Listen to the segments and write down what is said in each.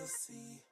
jealousy.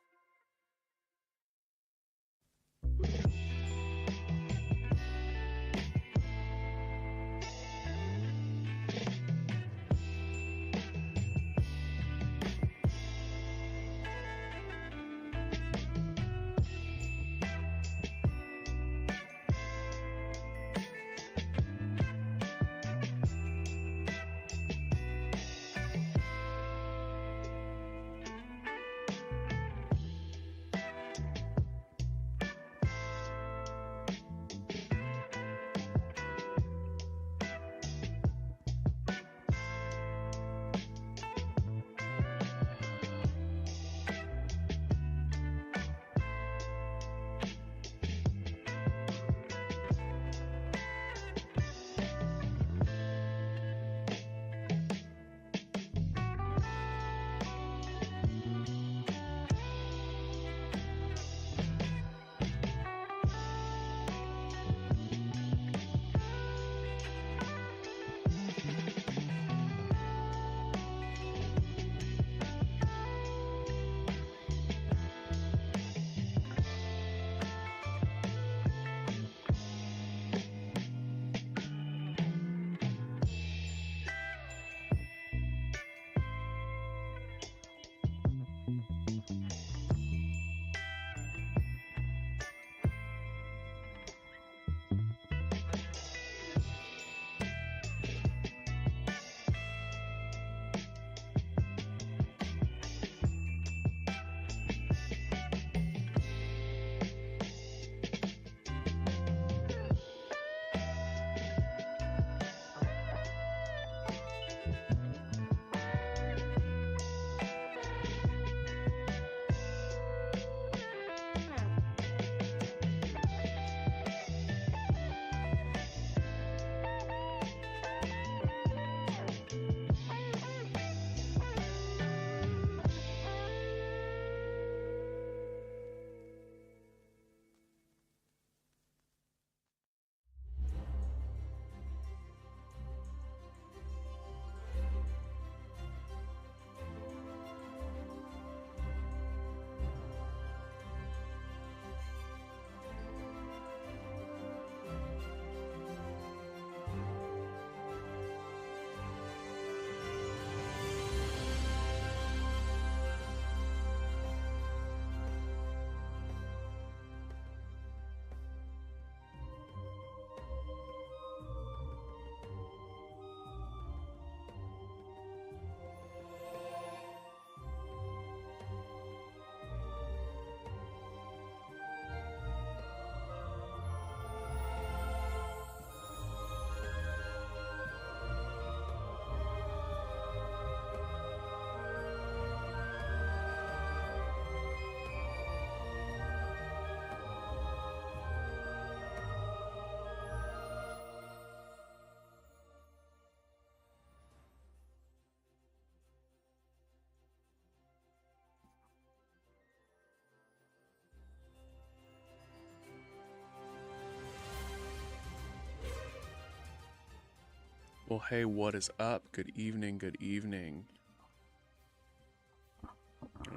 Well, hey, what is up? Good evening, good evening.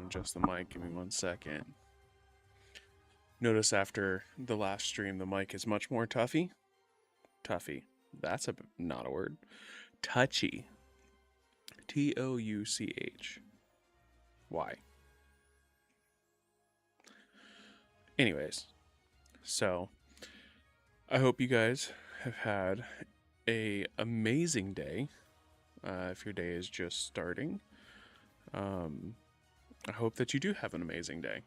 Adjust the mic, give me 1 second. Notice after the last stream, the mic is much more tuffy. Tuffy. That's not a word. Touchy. Touch. Why? Anyways, so I hope you guys have had a amazing day. If your day is just starting, I hope that you do have an amazing day.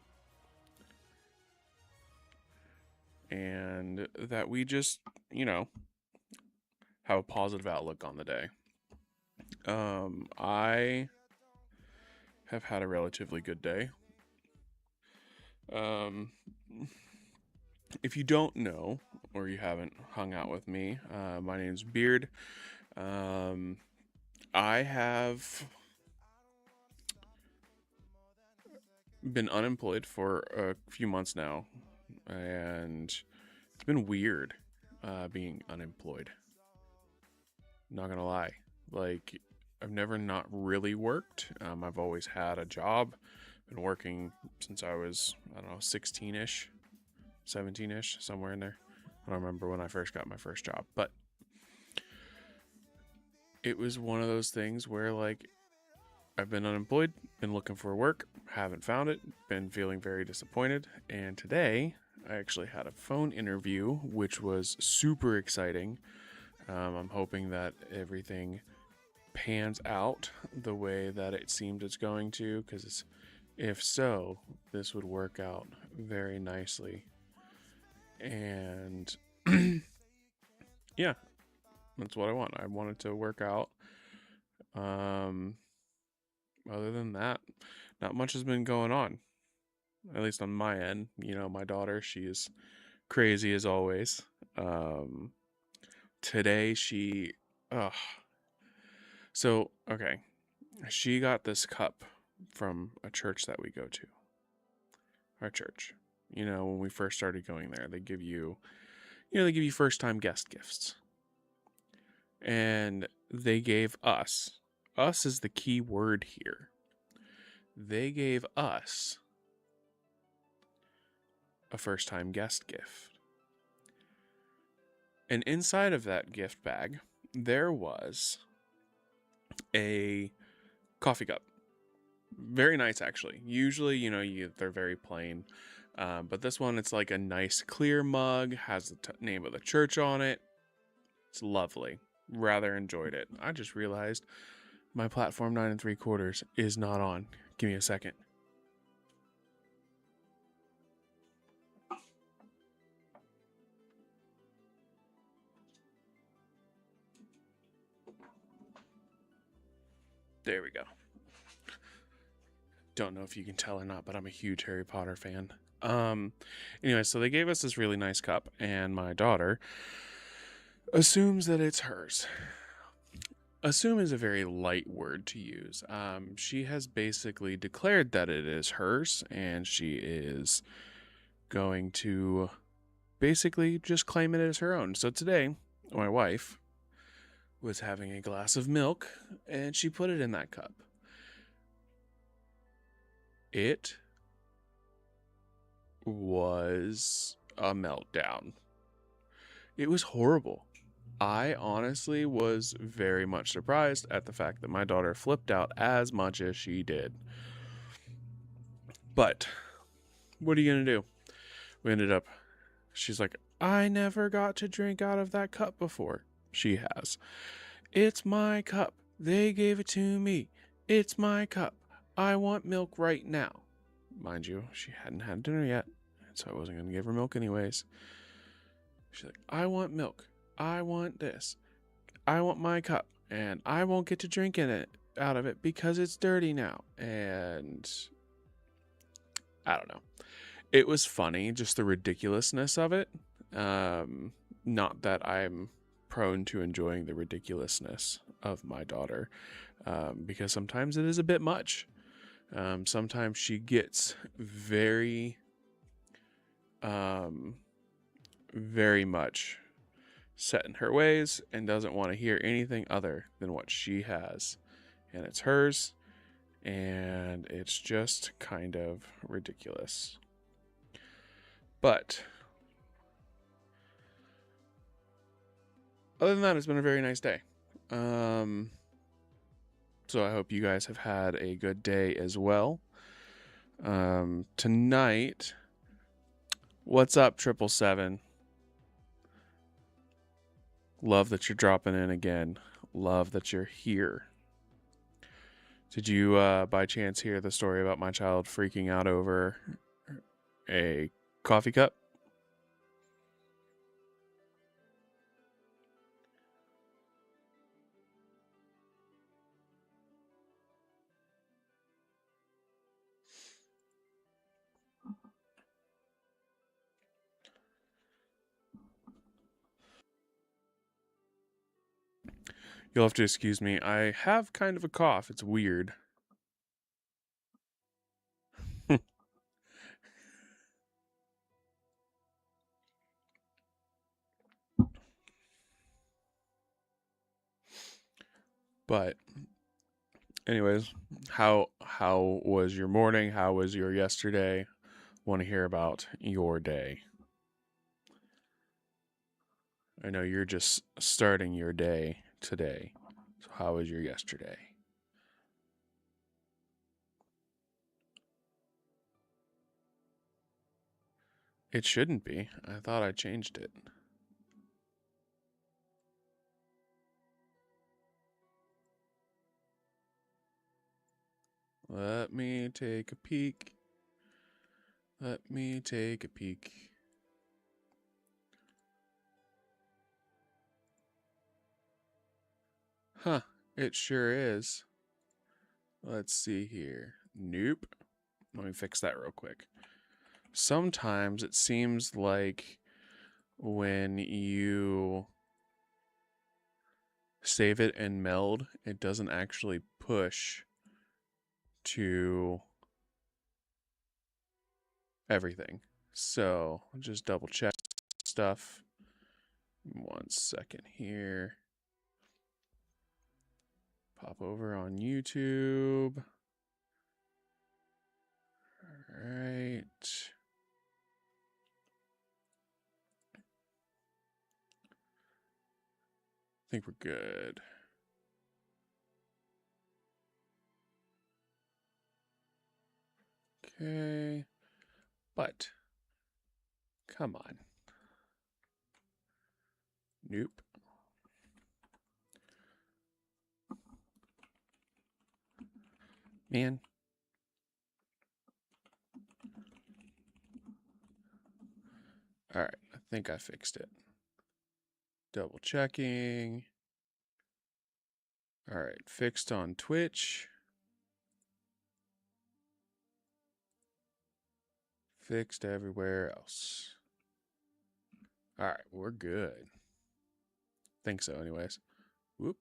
And that we just, have a positive outlook on the day. I have had a relatively good day. If you don't know, or you haven't hung out with me, my name's Beard. I have been unemployed for a few months now, and it's been weird being unemployed. Not gonna lie, like I've never not really worked. I've always had a job Been working since I was, I don't know, 16-ish, 17-ish, somewhere in there. I don't remember when I first got my first job, but it was one of those things where, like, I've been unemployed, been looking for work, haven't found it, been feeling very disappointed, and today I actually had a phone interview, which was super exciting. I'm hoping that everything pans out the way that it seemed it's going to, because if so, this would work out very nicely. And yeah, that's what I want. I want it to work out. Other than that, not much has been going on, at least on my end. My daughter, she is crazy as always. Um, Today she, ugh. So, okay, she got this cup from a church that we go to. Our church. When we first started going there, they give you first time guest gifts. And they gave us is the key word here. They gave us a first time guest gift. And inside of that gift bag, there was a coffee cup. Very nice, actually. Usually, they're very plain. But this one, it's like a nice clear mug, has the name of the church on it. It's lovely. Rather enjoyed it. I just realized my platform 9 3/4 is not on. Give me a second. There we go. Don't know if you can tell or not, but I'm a huge Harry Potter fan. Anyway, so they gave us this really nice cup, and my daughter assumes that it's hers. Assume is a very light word to use. She has basically declared that it is hers, and she is going to basically just claim it as her own. So today, my wife was having a glass of milk, and she put it in that cup. It was a meltdown. It was horrible. I honestly was very much surprised at the fact that my daughter flipped out as much as she did. But what are you going to do? We ended up, she's like, I never got to drink out of that cup before. She has. It's my cup. They gave it to me. It's my cup. I want milk right now. Mind you, she hadn't had dinner yet, so I wasn't going to give her milk anyways. She's like, I want milk. I want this. I want my cup. And I won't get to drink out of it because it's dirty now. And I don't know. It was funny, just the ridiculousness of it. Not that I'm prone to enjoying the ridiculousness of my daughter, because sometimes it is a bit much. Sometimes she gets very, very much set in her ways and doesn't want to hear anything other than what she has, and it's hers, and it's just kind of ridiculous. But other than that, it's been a very nice day. So I hope you guys have had a good day as well. Tonight, what's up, 777? Love that you're dropping in again. Love that you're here. Did you, by chance, hear the story about my child freaking out over a coffee cup? You'll have to excuse me. I have kind of a cough. It's weird. But Anyways, how was your morning? How was your yesterday? Want to hear about your day. I know you're just starting your day today. So how was your yesterday? It shouldn't be. I thought I changed it. Let me take a peek. Let me take a peek. Huh, it sure is. Let's see here. Nope. Let me fix that real quick. Sometimes it seems like when you save it in Meld, it doesn't actually push to everything. So just double check stuff. 1 second here. Pop over on YouTube. All right. I think we're good. Okay. But come on. Nope. Man. All right. I think I fixed it. Double checking. All right. Fixed on Twitch. Fixed everywhere else. All right. We're good. Think so, anyways. Whoop.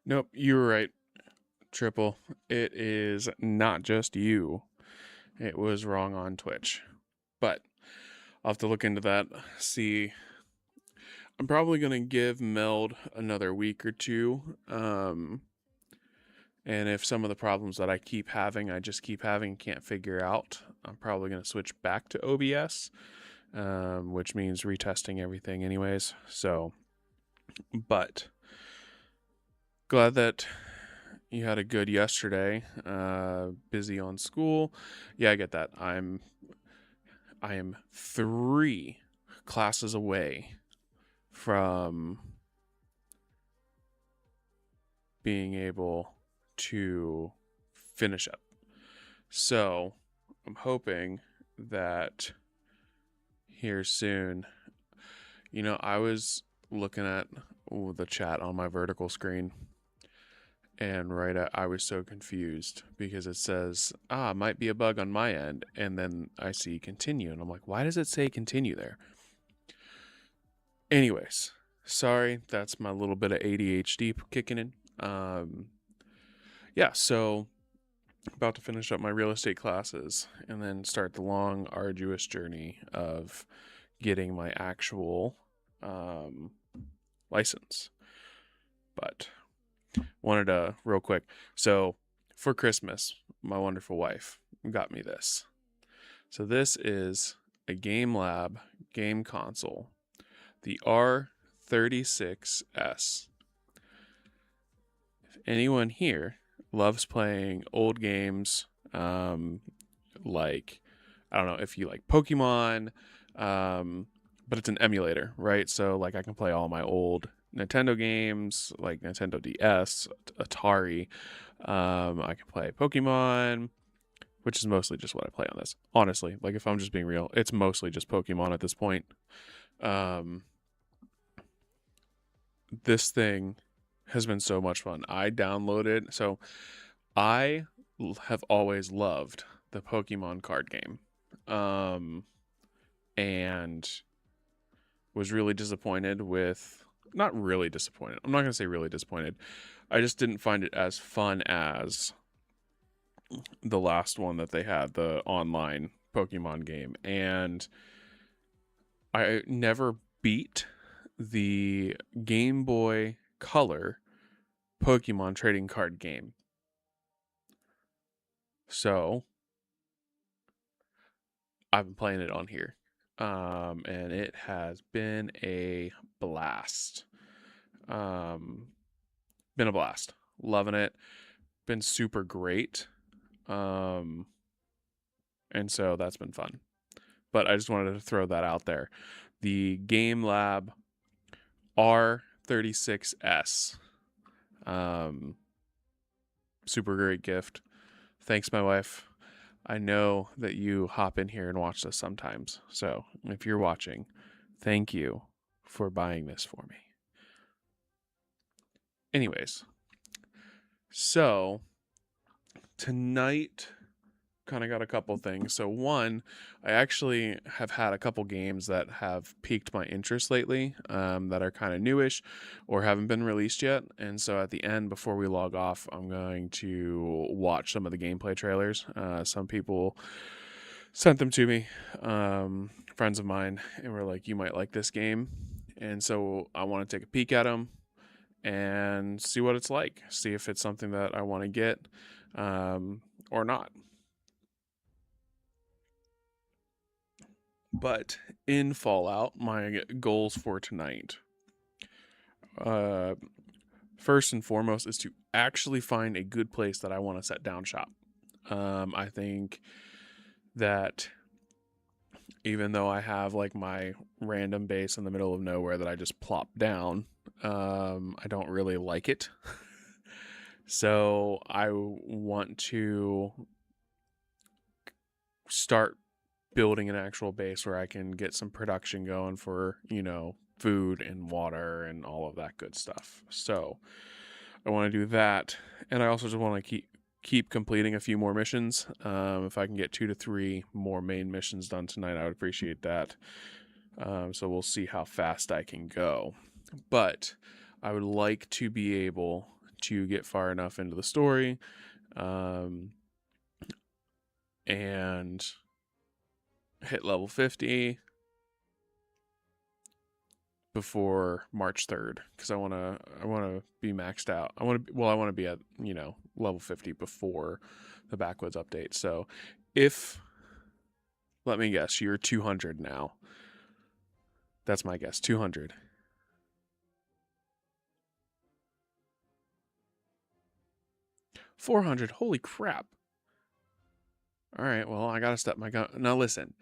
Nope. You were right. Triple. It is not just you. It was wrong on Twitch. But I'll have to look into that. See, I'm probably going to give Meld another week or two. And if some of the problems that I keep having, I just keep having, can't figure out, I'm probably going to switch back to OBS, which means retesting everything anyways. So, but glad that you had a good yesterday. Busy on school. Yeah, I get that. I am 3 classes away from being able to finish up. So I'm hoping that here soon, I was looking at the chat on my vertical screen, and I was so confused because it says, might be a bug on my end. And then I see continue, and I'm like, why does it say continue there? Anyways, sorry, that's my little bit of ADHD kicking in. Yeah, so about to finish up my real estate classes and then start the long, arduous journey of getting my actual license. But wanted to real quick. So for Christmas, my wonderful wife got me this. So this is a Game Lab game console, the R36S. If anyone here loves playing old games, like, I don't know if you like Pokemon, but it's an emulator, right? So like I can play all my old Nintendo games, like Nintendo DS, Atari. I can play Pokemon, which is mostly just what I play on this. Honestly, like if I'm just being real, it's mostly just Pokemon at this point. This thing has been so much fun. I downloaded, so I have always loved the Pokemon card game. And was really disappointed with, not really disappointed. I'm not going to say really disappointed. I just didn't find it as fun as the last one that they had, the online Pokemon game. And I never beat the Game Boy Color Pokemon trading card game. So I've been playing it on here. And it has been a blast. Um, been a blast. Loving it. Been super great. Um, and so that's been fun. But I just wanted to throw that out there. The Game Lab R36S. Um, super great gift. Thanks, my wife. I know that you hop in here and watch this sometimes. So if you're watching, thank you for buying this for me. Anyways, so tonight kind of got a couple things. So one, I actually have had a couple games that have piqued my interest lately, that are kind of newish or haven't been released yet. And so at the end, before we log off, I'm going to watch some of the gameplay trailers. Some people sent them to me, friends of mine, and were like, "You might like this game," and so I want to take a peek at them and see what it's like, see if it's something that I want to get, or not. But in Fallout, my goals for tonight, uh, first and foremost, is to actually find a good place that I want to set down shop. I think that even though I have like my random base in the middle of nowhere that I just plop down, I don't really like it. So I want to start building an actual base where I can get some production going for, food and water and all of that good stuff. So I want to do that. And I also just want to keep completing a few more missions. If I can get 2 to 3 more main missions done tonight, I would appreciate that. So we'll see how fast I can go. But I would like to be able to get far enough into the story, and hit level 50 before March 3rd, because I want to be maxed out. I want to be at, level 50 before the Backwoods update. So if, let me guess, you're 200 now. That's my guess, 200. 400. Holy crap. All right, well, I got to step my gun. Now listen,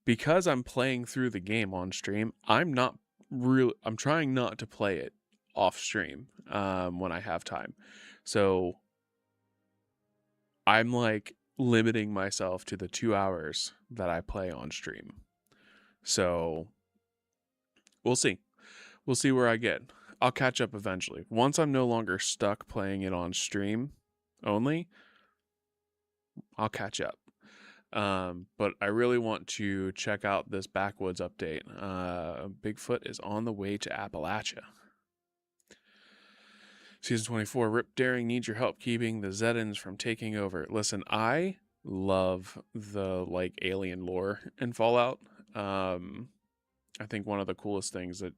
because I'm playing through the game on stream, I'm trying not to play it off stream, when I have time. So I'm like limiting myself to the 2 hours that I play on stream. So we'll see. We'll see where I get. I'll catch up eventually. Once I'm no longer stuck playing it on stream only, I'll catch up. But I really want to check out this Backwoods update. Bigfoot is on the way to Appalachia. Season 24, Rip Daring needs your help keeping the Zedans from taking over. Listen, I love the alien lore in Fallout. I think one of the coolest things that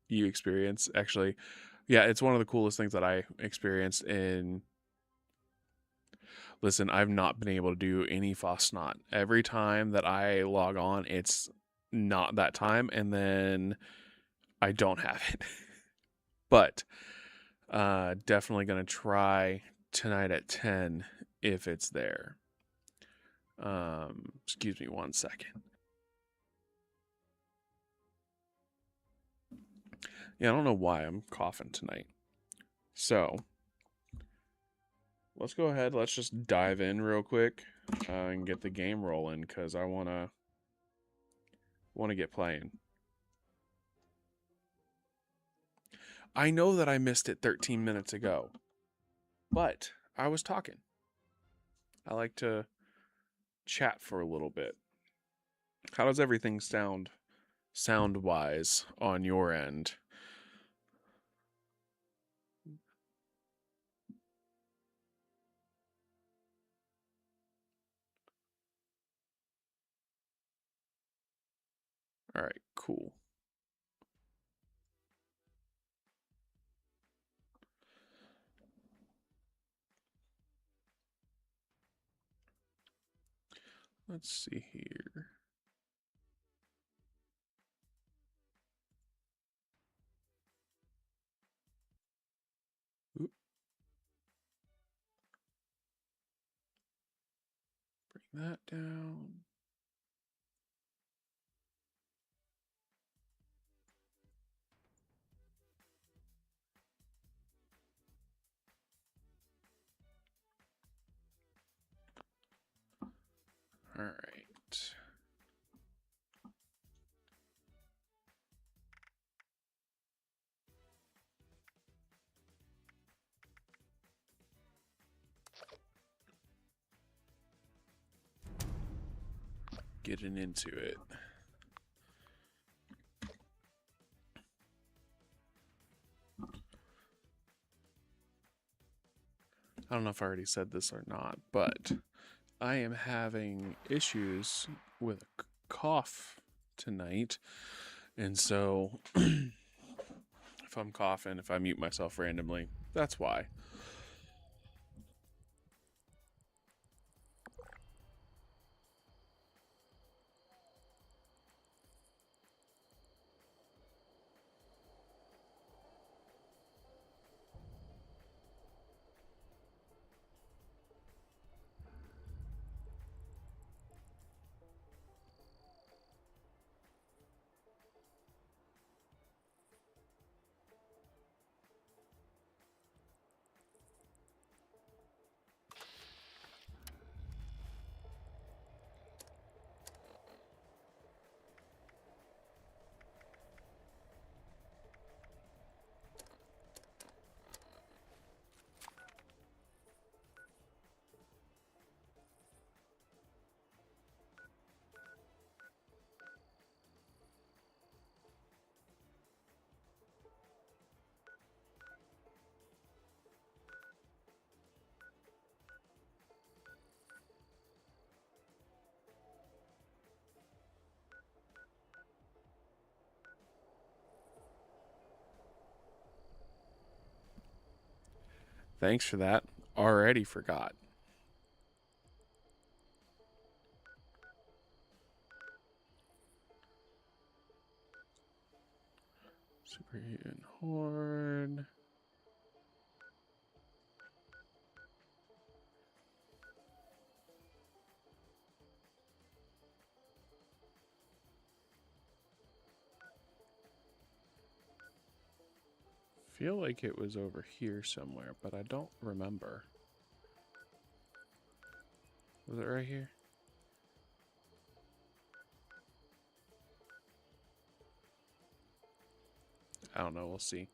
you experience, actually, yeah, it's one of the coolest things that I experienced in. Listen, I've not been able to do any Fosnot. Every time that I log on, it's not that time, and then I don't have it. But definitely going to try tonight at 10 if it's there. Excuse me 1 second. Yeah, I don't know why I'm coughing tonight. So let's go ahead. Let's just dive in real quick, and get the game rolling, because I want to get playing. I know that I missed it 13 minutes ago, but I was talking. I like to chat for a little bit. How does everything sound-wise on your end? All right, cool. Let's see here. Oop. Bring that down. All right. Getting into it. I don't know if I already said this or not, but I am having issues with a cough tonight. And so if I'm coughing, if I mute myself randomly, that's why. Thanks for that. Already forgot. Superhuman Horde. Feel like it was over here somewhere, but I don't remember. Was it right here? I don't know. We'll see.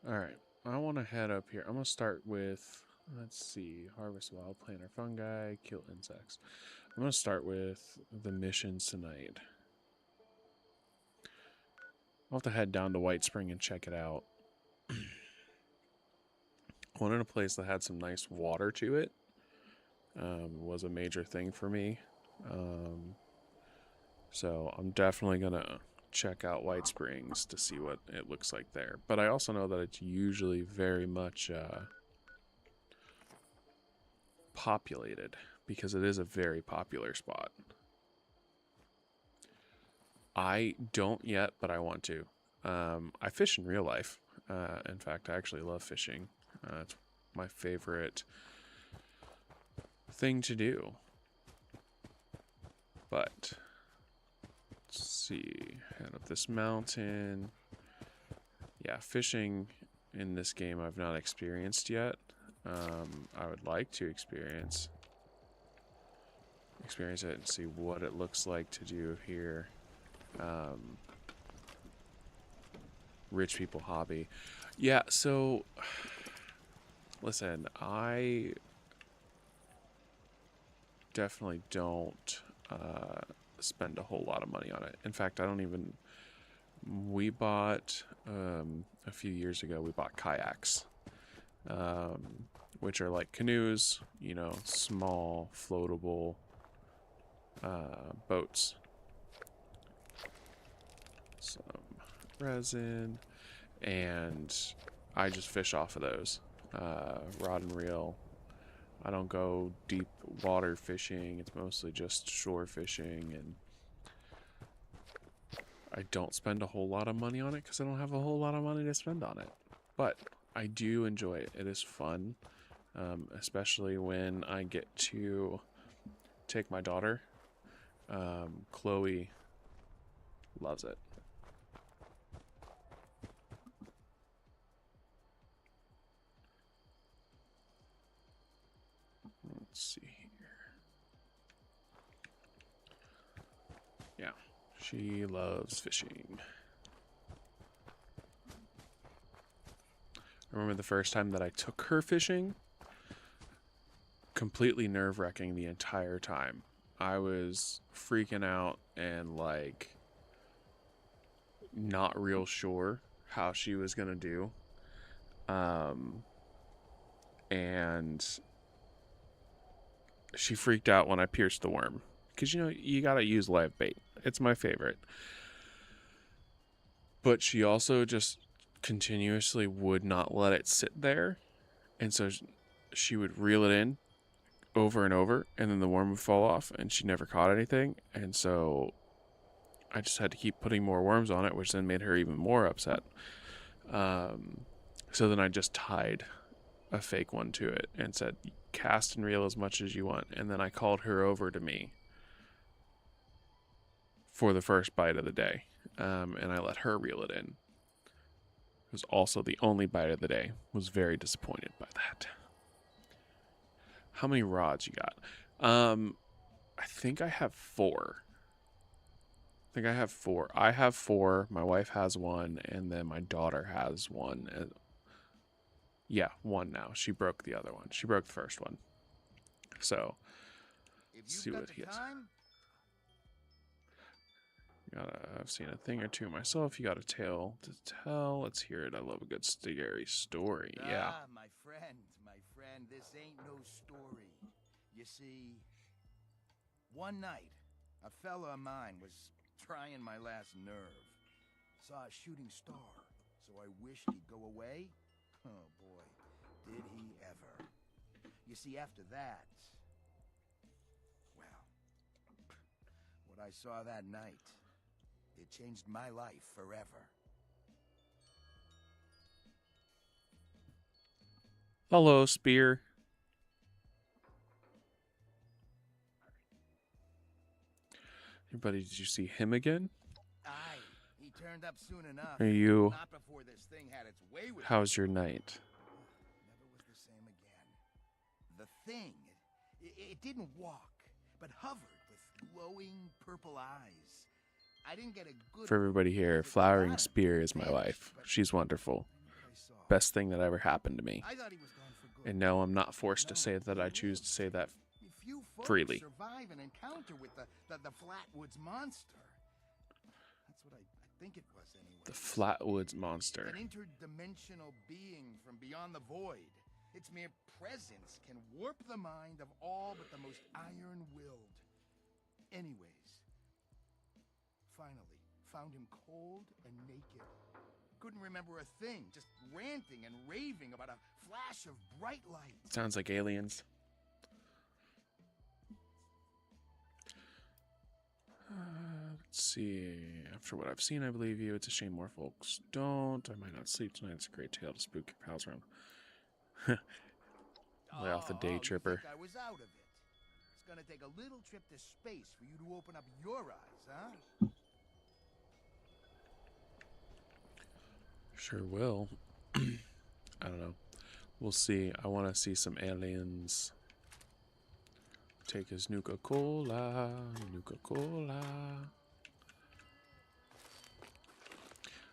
All right. I want to head up here. I'm going to start with, let's see, harvest wild plant or fungi, kill insects. I'm going to start with the missions tonight. I'll have to head down to White Spring and check it out. Wanted a place that had some nice water to it. Was a major thing for me. So I'm definitely going to check out White Springs to see what it looks like there. But I also know that it's usually very much populated because it is a very popular spot. I don't yet, but I want to. I fish in real life. In fact, I actually love fishing. It's my favorite thing to do. But let's see, head up this mountain. Yeah, fishing in this game I've not experienced yet. I would like to experience it and see what it looks like to do here. Rich people hobby. Yeah, so listen, I definitely don't spend a whole lot of money on it. In fact, I don't even. We bought a few years ago. We bought kayaks, which are like canoes. You know, small floatable boats. Some resin, and I just fish off of those. Rod and reel, I don't go deep water fishing. It's mostly just shore fishing, and I don't spend a whole lot of money on it because I don't have a whole lot of money to spend on it. But I do enjoy it. It is fun, especially when I get to take my daughter. Chloe loves it. Let's see here. Yeah, she loves fishing. I remember the first time that I took her fishing, completely nerve-wracking the entire time. I was freaking out and like not real sure how she was gonna do. And she freaked out when I pierced the worm. Because, you know, you gotta use live bait. It's my favorite. But she also just continuously would not let it sit there. And so she would reel it in over and over, and then the worm would fall off, and she never caught anything. And so I just had to keep putting more worms on it, which then made her even more upset. So then I just tied a fake one to it and said, cast and reel as much as you want. And then I called her over to me for the first bite of the day, and I let her reel it in. It was also the only bite of the day. Was very disappointed by that. How many rods you got? I think I have 4. I have 4. My wife has 1, and then my daughter has 1. Yeah, 1 now. She broke the other one. She broke the first one. So, let's see what he has. I've seen a thing or two myself. You got a tale to tell. Let's hear it. I love a good scary story. Yeah. My friend, this ain't no story. You see, one night, a fella of mine was trying my last nerve. Saw a shooting star, so I wished he'd go away. Oh boy, did he ever. You see, after that, well, what I saw that night, it changed my life forever. Hello, Spear. Everybody, did you see him again? Aye, he turned up soon enough. Are you? Not before this thing had its way with How's your night? Never was the same again. The thing, it didn't walk, but hovered with glowing purple eyes. I didn't get a good. For everybody here, Flowering Spear is my wife. She's wonderful. Best thing that ever happened to me. I thought he was gone for good. And no, I'm not forced to say that. I choose to say that freely. Survive an encounter with the Flatwoods monster. That's what I think it was anyway. The Flatwoods monster. An interdimensional being from beyond the void. Its mere presence can warp the mind of all but the most iron-willed. Anyways, finally found him cold and naked. Couldn't remember a thing, just ranting and raving about a flash of bright light. Sounds like aliens. Let's see. After what I've seen, I believe you. It's a shame more folks don't. I might not sleep tonight. It's a great tale to spook your pals around. Lay off the day tripper. I was out of it. It's gonna take a little trip to space for you to open up your eyes, huh? Sure will. I don't know. We'll see. I want to see some aliens. Take his Nuka-Cola. Nuka-Cola.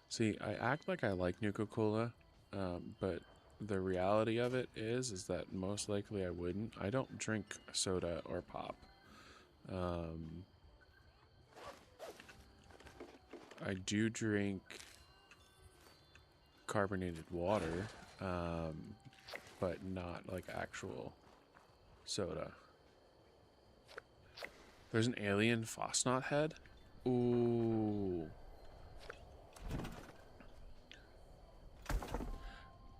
See, I act like I like Nuka-Cola, but the reality of it is that most likely I wouldn't. I don't drink soda or pop. I do drink carbonated water, but not like actual soda. There's an alien Fosnot head. Ooh.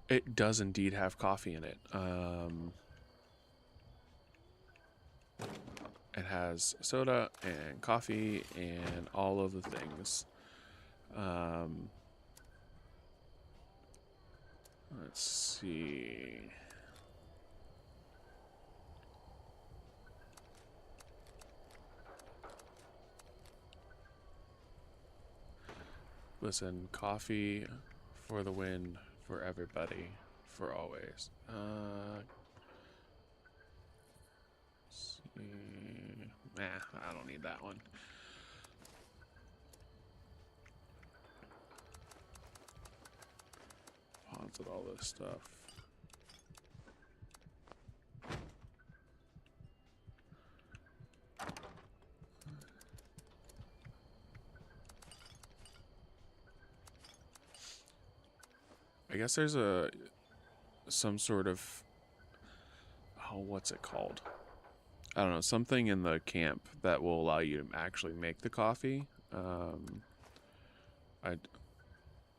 It does indeed have coffee in it. It has soda and coffee and all of the things. Let's see. Listen, coffee for the win, for everybody, for always. I don't need that one. Pawns at all this stuff. I guess there's some sort of, what's it called? I don't know, something in the camp that will allow you to actually make the coffee.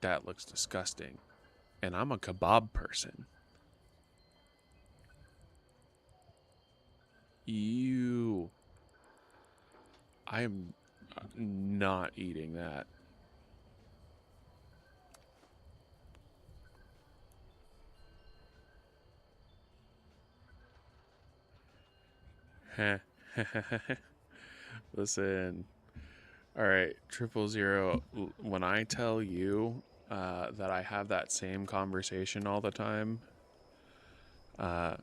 That looks disgusting. And I'm a kebab person. Ew. I am not eating that. Listen. All right, 000. When I tell you that I have that same conversation all the time,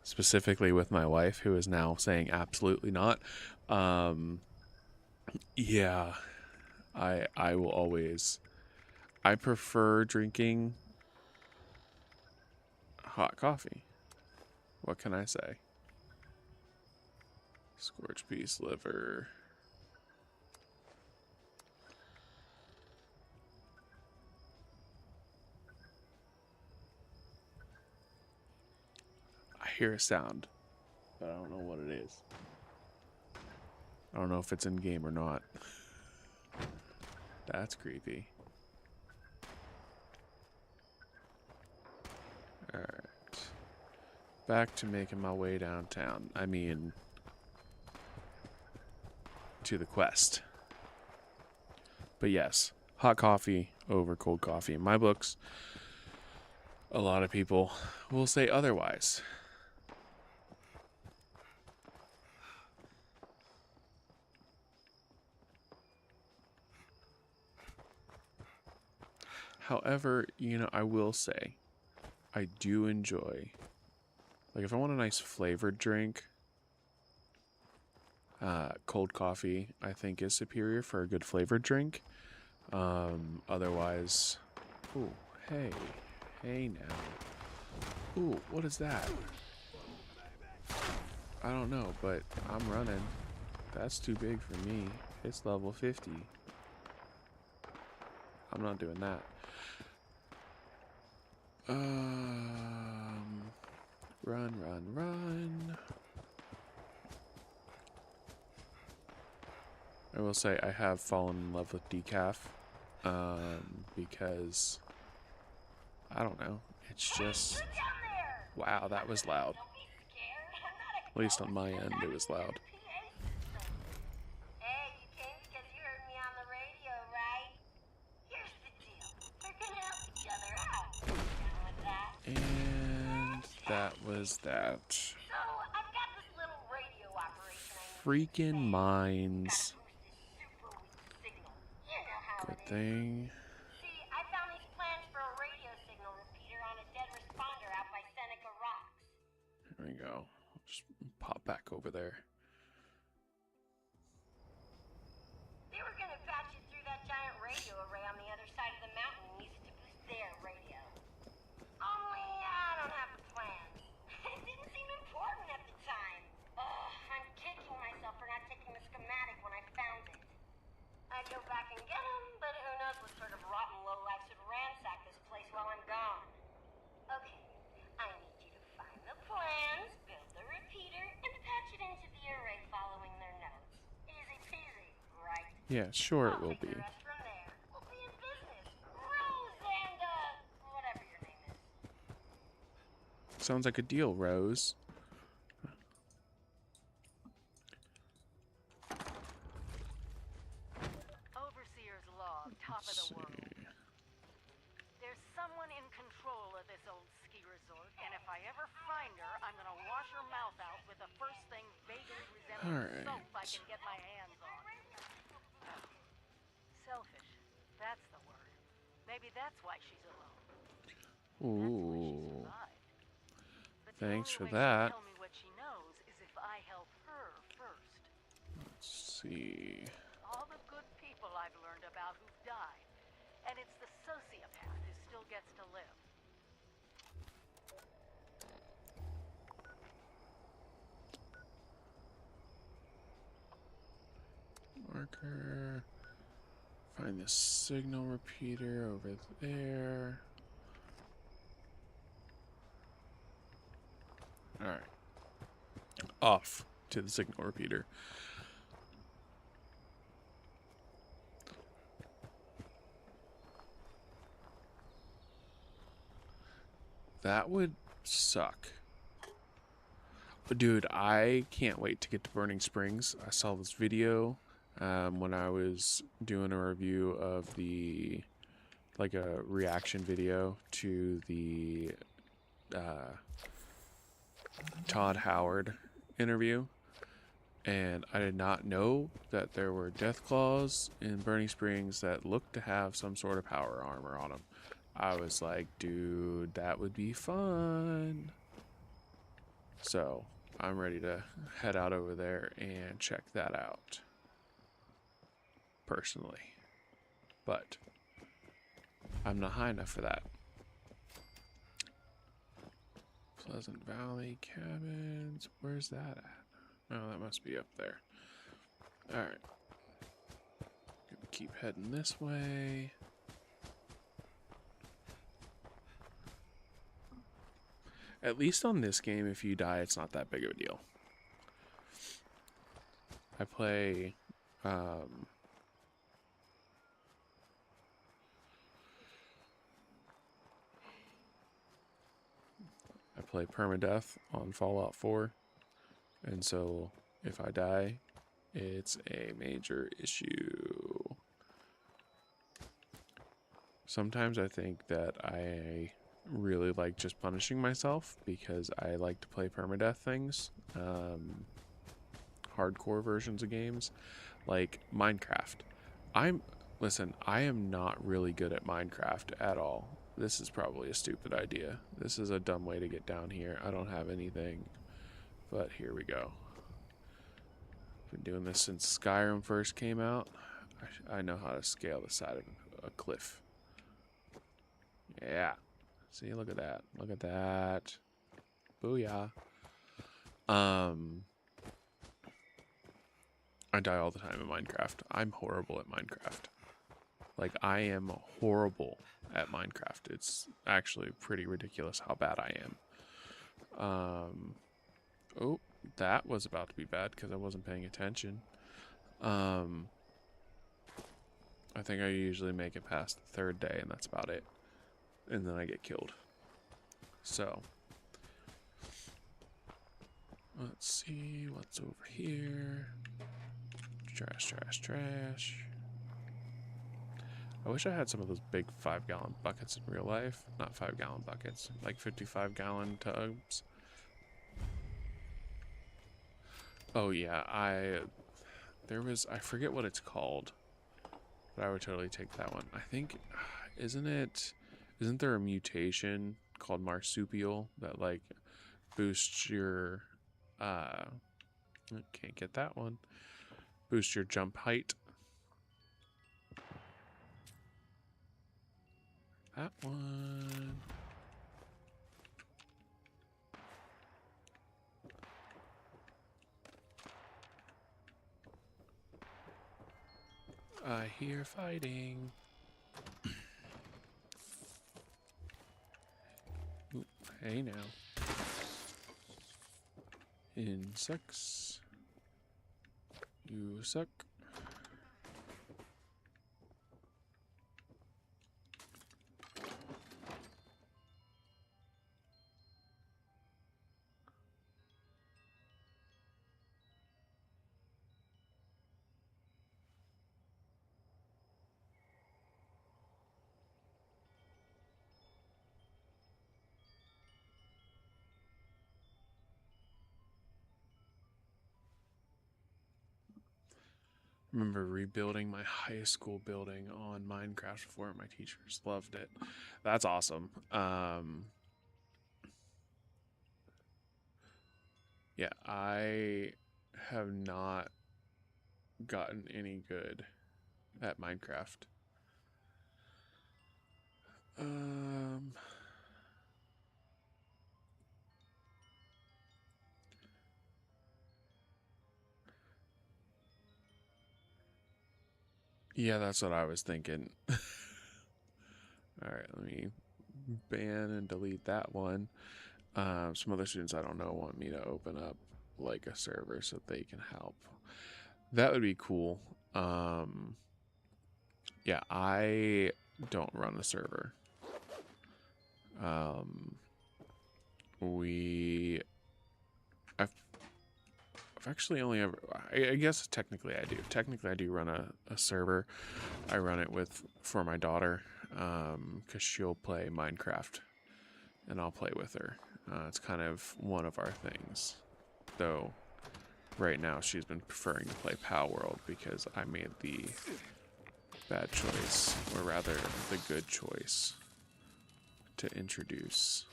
specifically with my wife, who is now saying absolutely not. Yeah, I will always. I prefer drinking hot coffee. What can I say? Scorched beef liver. I hear a sound, but I don't know what it is. I don't know if it's in game or not. That's creepy. Alright. Back to making my way downtown. I mean, to the quest. But yes, hot coffee over cold coffee. In my books, a lot of people will say otherwise. However, I will say, I do enjoy, like, if I want a nice flavored drink, cold coffee, I think, is superior for a good flavored drink. Otherwise, ooh, hey now. Ooh, what is that? I don't know, but I'm running. That's too big for me. It's level 50. I'm not doing that. Run. I will say I have fallen in love with decaf, because, I don't know, it's just, wow, that was loud. At least on my end, it was loud. And that was that. Freaking mines. Good thing. See, I found these plans for a radio signal repeater on a dead responder out by Seneca Rocks. There we go. Just pop back over there. They were gonna patch it through that giant radio array on the other side of the mountain and use it to boost their radio. Only I don't have the plans. It didn't seem important at the time. I'm kicking myself for not taking the schematic when I found it. I'd go back and get him, but who knows what sort of rotten lowlife should ransack this place while I'm gone. Okay, I need you to find the plans, build the repeater, and patch it into the array following their notes. Easy peasy, right? Yeah, sure it will be. The rest from there. We'll be in business. Rose and, whatever your name is. Sounds like a deal, Rose. the first thing vaguely All resembling soap I right. can get my hands on. Selfish. That's the word. Maybe that's why she's alone. That's why she Ooh. survived. But the Thanks only for way that. she'll tell me what she knows is if I help her first. Let's see. All the good people I've learned about who've died. And it's the sociopath who still gets to live. Marker. Find the signal repeater over there. Alright. Off to the signal repeater. That would suck. But dude, I can't wait to get to Burning Springs. I saw this video when I was doing a review of the, like a reaction video to the Todd Howard interview. And I did not know that there were death claws in Burning Springs that looked to have some sort of power armor on them. I was like, dude, that would be fun. So I'm ready to head out over there and check that out personally. But I'm not high enough for that. Pleasant Valley Cabins. Where's that at? Oh, that must be up there. Alright. Keep heading this way. At least on this game, if you die, it's not that big of a deal. I play I play permadeath on Fallout 4, and so if I die, it's a major issue. Sometimes I think that I really like just punishing myself because I like to play permadeath things, hardcore versions of games, like Minecraft. Listen, I am not really good at Minecraft at all. This is probably a stupid idea. This is a dumb way to get down here. I don't have anything, but here we go. Been doing this since Skyrim first came out. I know how to scale the side of a cliff. Yeah. See, look at that. Look at that. Booyah. I die all the time in Minecraft. I'm horrible at Minecraft. Like, I am horrible at Minecraft. It's actually pretty ridiculous how bad I am. Oh, that was about to be bad because I wasn't paying attention. I think I usually make it past the third day, and that's about it. And then I get killed. So, let's see what's over here. Trash, trash, trash. I wish I had some of those big 5-gallon buckets in real life. Not 5-gallon buckets, like 55-gallon tubs. Oh yeah, I forget what it's called, but I would totally take that one. I think, isn't there a mutation called marsupial that like boosts your, can't get that one, boosts your jump height. That one. I hear fighting. Ooh, hey now. Insects. You suck. remember rebuilding my high school building on Minecraft before. My teachers loved it. That's awesome. Yeah, I have not gotten any good at Minecraft. Yeah, that's what I was thinking. All right, let me ban and delete that one. Some other students I don't know want me to open up like a server so they can help. That would be cool. Yeah, I don't run a server. I've actually only ever, I guess technically I do. Technically I do run a server. I run it for my daughter, because she'll play Minecraft and I'll play with her. It's kind of one of our things. Though right now she's been preferring to play Pal World because I made the bad choice, or rather the good choice, to introduce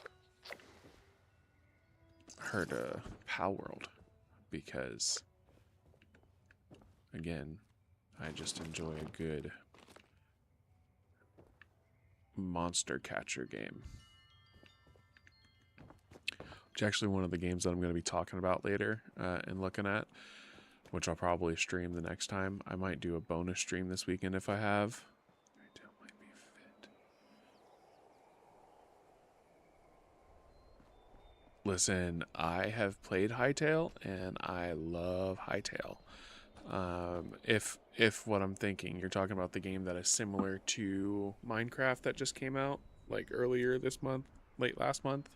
her to Pal World because, again, I just enjoy a good monster catcher game. Which is actually one of the games that I'm going to be talking about later and looking at, which I'll probably stream the next time. I might do a bonus stream this weekend if I have. Might be fit. Listen, I have played Hytale and I love Hytale. If what I'm thinking, you're talking about the game that is similar to Minecraft that just came out like earlier this month, late last month.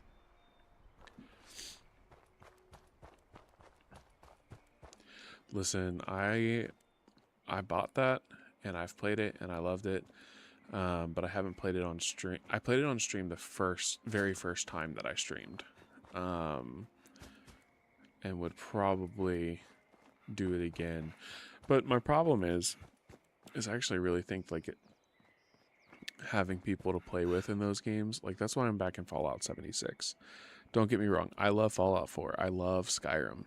Listen, I bought that and I've played it and I loved it, but I haven't played it on stream. I played it on stream the very first time that I streamed, and would probably do it again. But my problem is I actually really think like having people to play with in those games, like that's why I'm back in Fallout 76. Don't get me wrong, I love Fallout 4. I love Skyrim.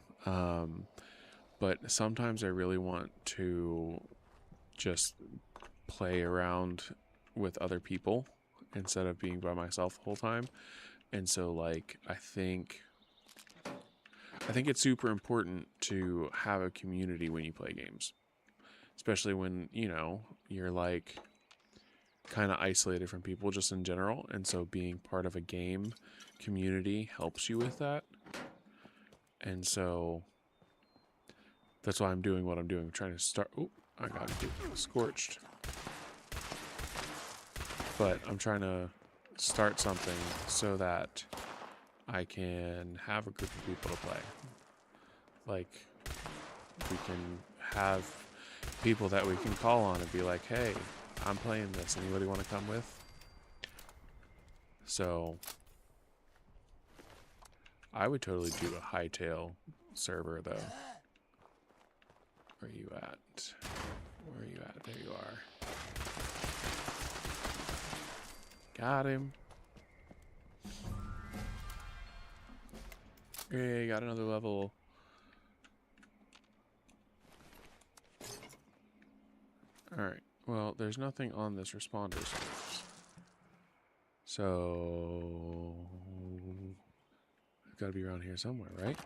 But sometimes I really want to just play around with other people instead of being by myself the whole time. And so like I think it's super important to have a community when you play games. Especially when, you're like kind of isolated from people just in general. And so being part of a game community helps you with that. And so that's why I'm doing what I'm doing. I'm trying to start. Oh, I got scorched. But I'm trying to start something so that I can have a group of people to play. Like, we can have people that we can call on and be like, hey, I'm playing this. Anybody want to come with? So, I would totally do a Hytale server, though. Where are you at? Where are you at? There you are. Got him. Hey, got another level. Alright, well, there's nothing on this responder switch. So, it's gotta be around here somewhere, right?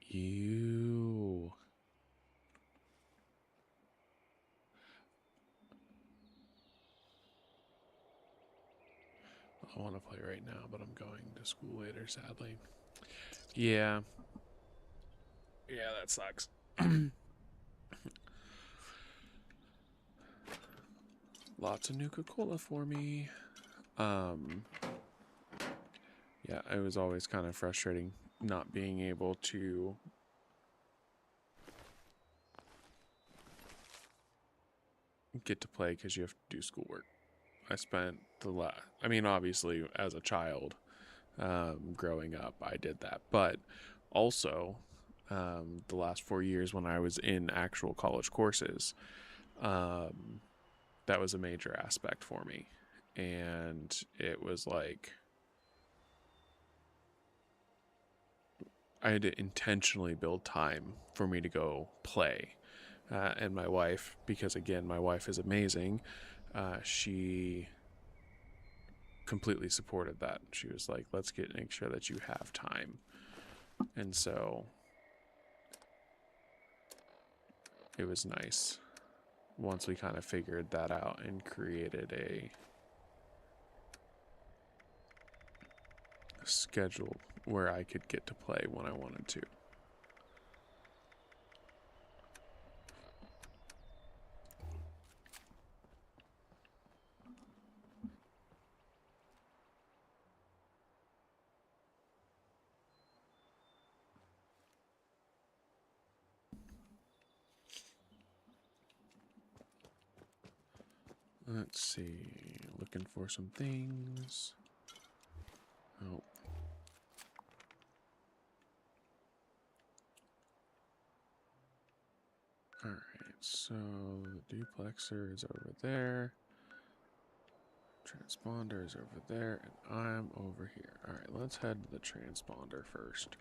You. I want to play right now, but I'm going to school later, sadly. Yeah. Yeah, that sucks. Lots of Nuka-Cola for me. Yeah, it was always kind of frustrating not being able to get to play because you have to do schoolwork. I spent obviously as a child, growing up, I did that, but also the last 4 years when I was in actual college courses. That was a major aspect for me. And it was like I had to intentionally build time for me to go play. And my wife, because again, my wife is amazing, she completely supported that. She was like, let's make sure that you have time. And so it was nice once we kind of figured that out and created a schedule where I could get to play when I wanted to. Let's see, looking for some things. Oh. Alright, so the duplexer is over there. Transponder is over there, and I'm over here. Alright, let's head to the transponder first.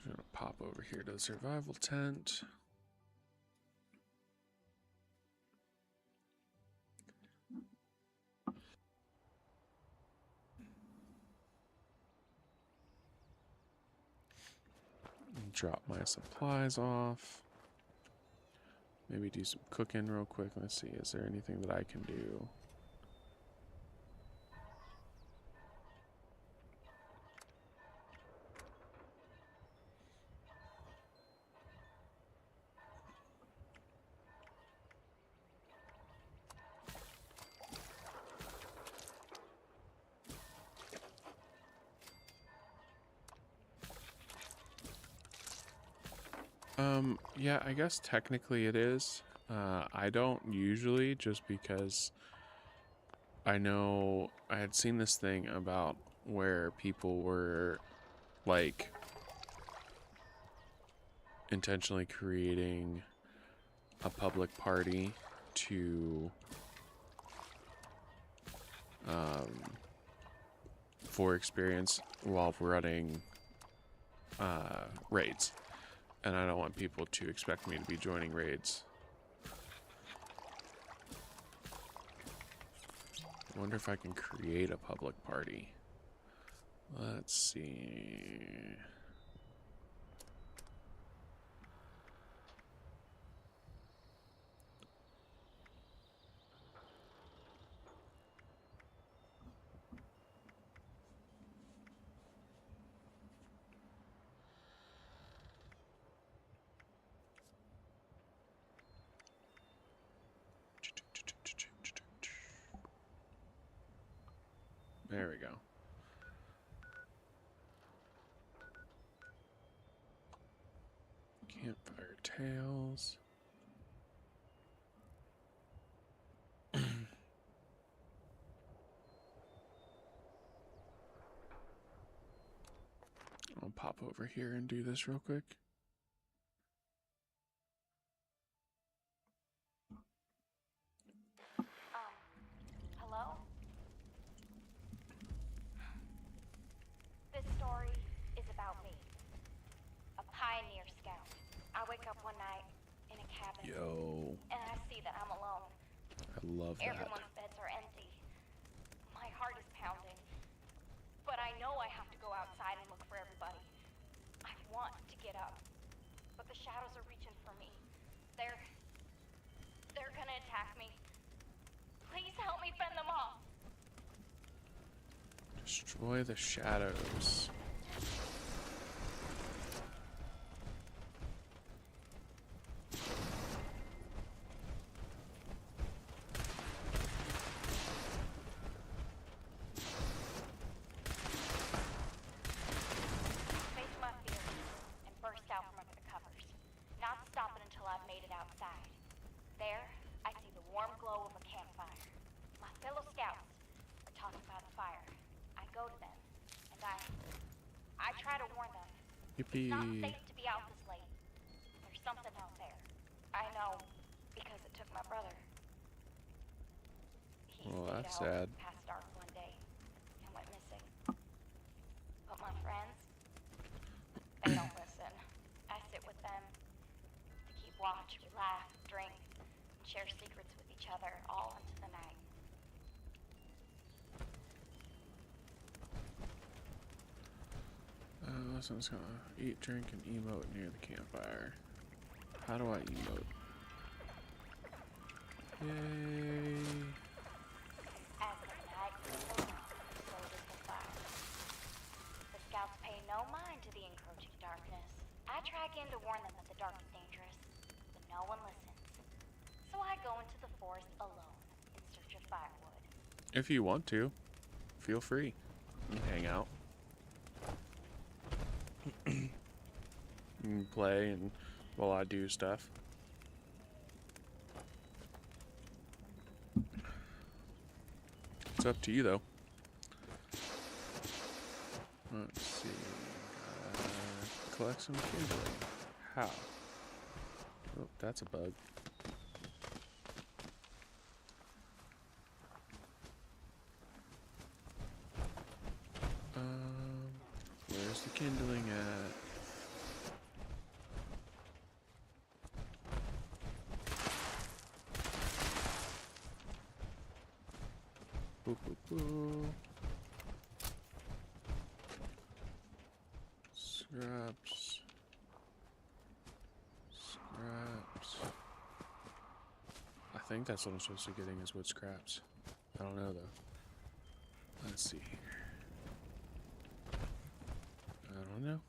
I'm gonna pop over here to the survival tent. Drop my supplies off. Maybe do some cooking real quick. Let's see, is there anything that I can do? Yeah, I guess technically it is. I don't usually, just because I know I had seen this thing about where people were like intentionally creating a public party to for experience while running raids. And I don't want people to expect me to be joining raids. I wonder if I can create a public party. Let's see. There we go. Campfire tales. I'll pop over here and do this real quick. Hello? This story is about me. A pioneer scout. I wake up one night in a cabin. Yo. And I see that I'm alone. I love that. Everyone's beds are empty. My heart is pounding. But I know I have to go outside and look for everybody. I want to get up. But the shadows are reaching for me. They're gonna attack me. Please help me fend them off. Destroy the shadows. Face my fears and burst out from under the covers. Not stopping until I've made it outside. There, I see the warm glow of a campfire. My fellow scouts are talking by the fire. I go to them, and I try to warn them. It's not Yippee. safe to be out this late. There's something out there. I know, because it took my brother. He Well, stayed that's out sad. past dark one day and went missing. But my friends, they don't listen. I sit with them to keep watch. We laugh, drink, and share secrets with each other all into the night. Listen's gonna eat, drink, and emote near the campfire. How do I emote? Yay. As the night grows on, so does the fire. The scouts pay no mind to the encroaching darkness. I try again to warn them that the dark is dangerous, but no one listens. So I go into the forest alone in search of firewood. If you want to, feel free. You can hang out. And play and while I do stuff. It's up to you though. Let's see. Collect some kindling. How? Oh, that's a bug. Where's the kindling at? Boo, boo, boo. Scraps. Scraps. I think that's what I'm supposed to be getting is wood scraps. I don't know though. Let's see here. I don't know.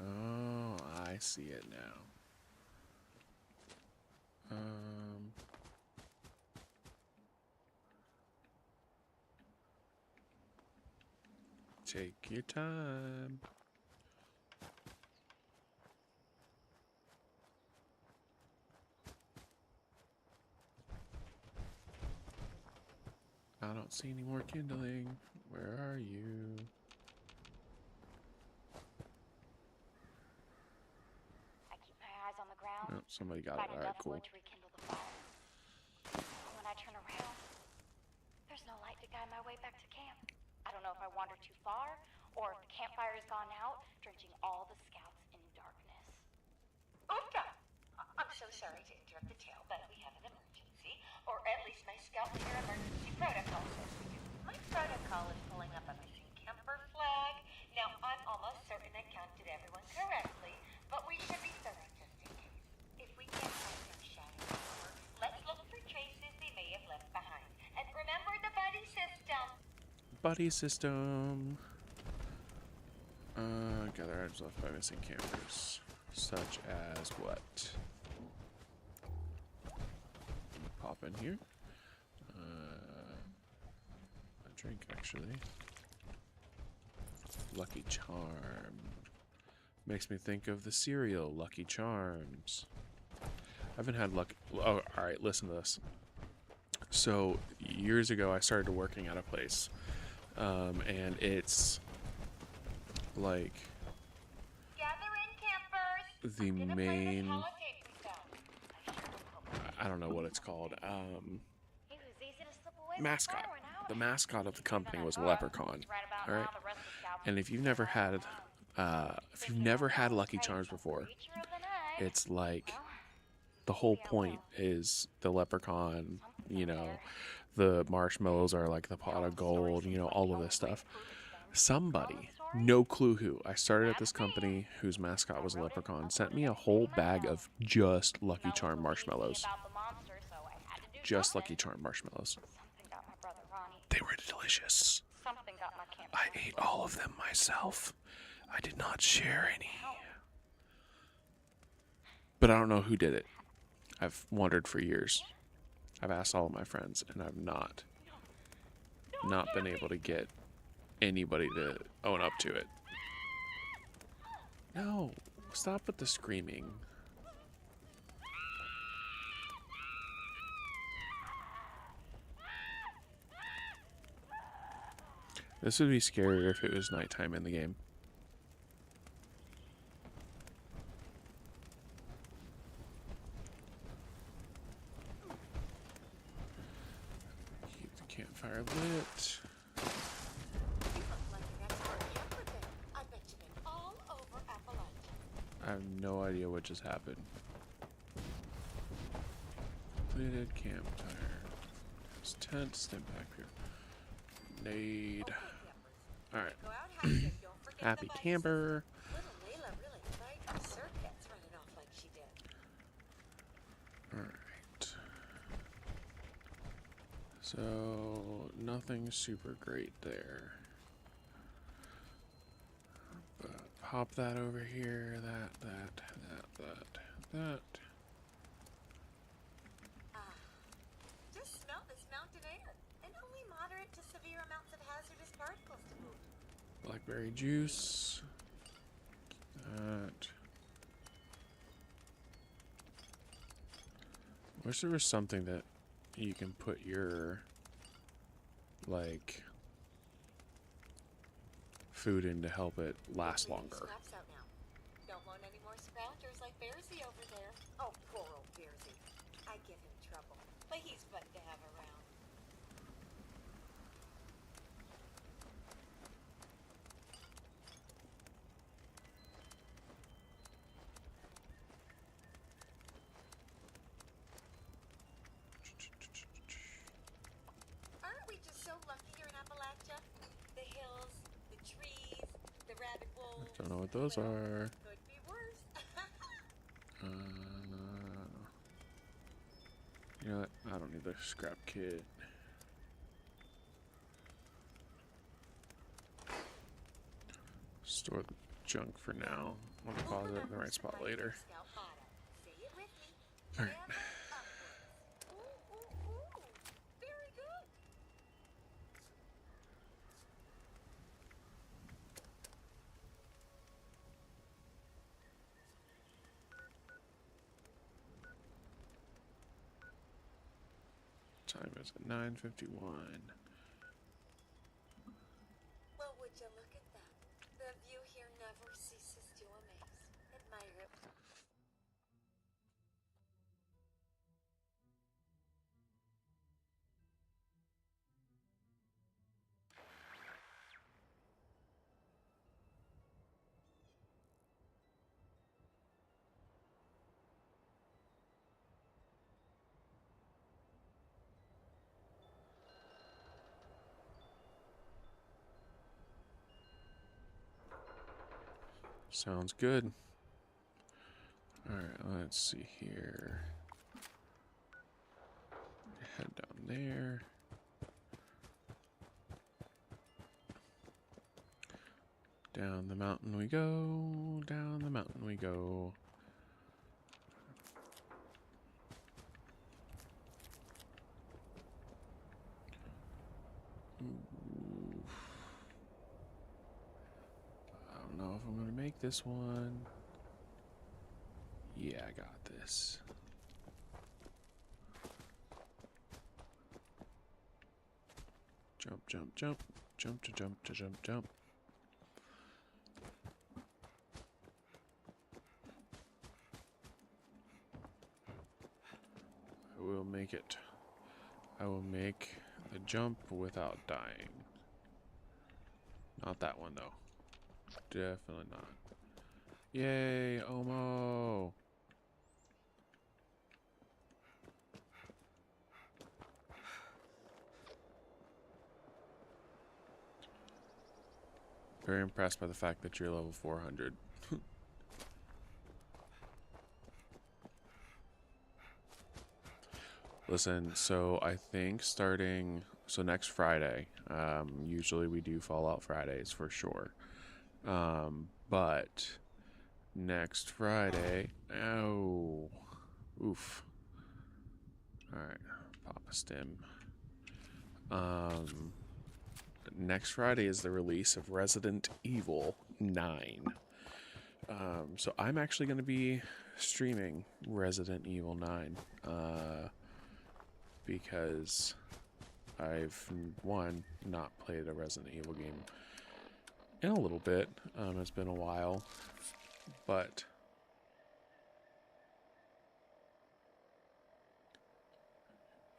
Oh, I see it now. Take your time. I don't see any more kindling. Where are you? I keep my eyes on the ground. Oh, somebody got Find it. Alright, enough cool. wood to rekindle the fire. When I turn around, there's no light to guide my way back to camp. I don't know if I wandered too far, or if the campfire has gone out, drenching all the scouts in darkness. Oofda! I'm so sorry to interrupt the tale, but we have an emergency. Or at least my scout leader emergency protocol says we do. My protocol is pulling up a missing camper flag. Now, I'm almost certain I counted everyone correctly, but we should be thorough just in case. If we can't find their shadow anymore, let's look for traces they may have left behind. And remember the buddy system. Buddy system. Gather items left by missing campers. Such as what? Pop in here. A drink, actually. Lucky Charm. Makes me think of the cereal, Lucky Charms. I haven't had luck. Oh, alright, listen to this. So, years ago, I started working at a place. And it's like Gather in, campers. the I'm gonna play this main, holotape we found. I don't know what it's called, It was easy to slip away mascot. before an hour. The mascot of the company was a Right leprechaun. about Alright? now, the rest of the scouts And if you've never had Lucky Charms before, creature of the night. it's like the whole point is the leprechaun, you know, the marshmallows are like the pot of gold, you know, all of this stuff. Somebody, no clue who, I started at this company whose mascot was a leprechaun, sent me a whole bag of just Lucky Charm marshmallows. Just Lucky Charm marshmallows. Something got my brother Ronnie. They were delicious. Something got my camp. I ate all of them myself. I did not share any. But I don't know who did it. I've wondered for years. I've asked all of my friends, and I've not been able to get anybody to own up to it. No, stop with the screaming. This would be scarier if it was nighttime in the game. Keep the campfire lit. You look like an expert camper then. I bet you've been all over Appalachia. I have no idea what just happened. Completed campfire. It's tent, stand back here. Nade. Alright. Go out hiking. Don't forget Happy the bikes. camper. Little Layla really liked her circuits running off like she did. Alright. So, nothing super great there. But pop that over here. That. Just smell this mountain air. And only moderate to severe amounts of hazardous particles to move. Blackberry juice. That. Wish there was something that you can put your, like, food in to help it last longer. Scraps out now. Don't want any more scroungers like Bearsy over there. Oh, poor old Bearsy. I give him trouble, but he's fun to have around. Aren't we just so lucky here in Appalachia? The hills, the trees, the rabbit wolves. Don't know what those Well, are. could be worse. You know what? I don't need the scrap kit. Store the junk for now. I'll deposit it in the right spot later. Scout motto. Say it with me. All right. Never upwards. Ooh, ooh, ooh. Very good. Time is at 9:51. Well, would you look at that? The view here never ceases to amaze. Admire it. Sounds good. Alright, let's see here. Head down there. Down the mountain we go. Down the mountain we go. Ooh. I don't know if I'm gonna make this one. Yeah, I got this. Jump, jump, jump. Jump to jump to jump, jump. I will make it. I will make the jump without dying. Not that one, though. Definitely not. Yay, Omo! Very impressed by the fact that you're level 400. Listen, so I think starting, so next Friday, usually we do Fallout Fridays for sure. But next Friday, oh, oof. All right, pop a stim. next Friday is the release of Resident Evil 9. So I'm actually going to be streaming Resident Evil 9 because I've, not played a Resident Evil game in a little bit. It's been a while, but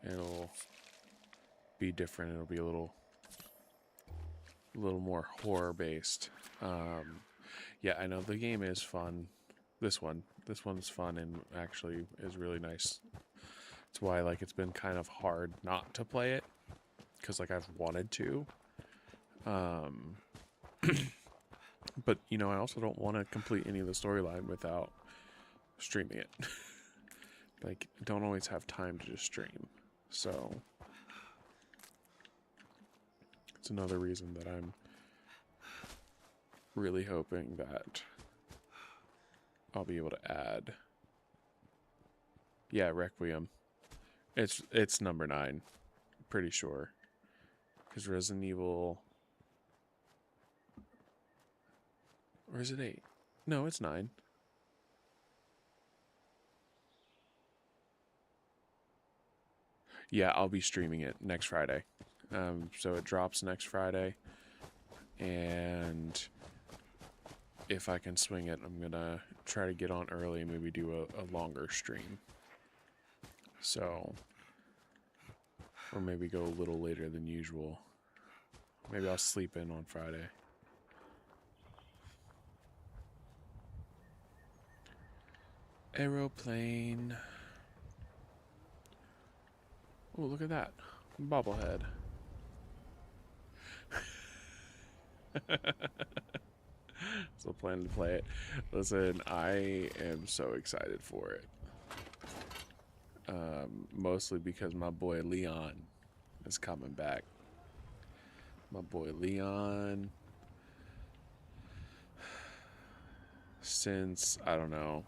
it'll be different. It'll be a little more horror based. Yeah, I know the game is fun. This one's fun and actually is really nice. That's why it's been kind of hard not to play it, because I've wanted to. But I also don't want to complete any of the storyline without streaming it. Don't always have time to just stream. So it's another reason that I'm really hoping that I'll be able to add. Yeah, Requiem. It's number 9, pretty sure. Because Resident Evil, or is it 8? No, it's 9. Yeah, I'll be streaming it next Friday. So it drops next Friday, and if I can swing it, I'm gonna try to get on early and maybe do a longer stream. So, or maybe go a little later than usual. Maybe I'll sleep in on Friday. Aeroplane. Oh, look at that. Bobblehead. Still planning to play it. Listen, I am so excited for it. Mostly because my boy Leon is coming back. My boy Leon. Since, I don't know.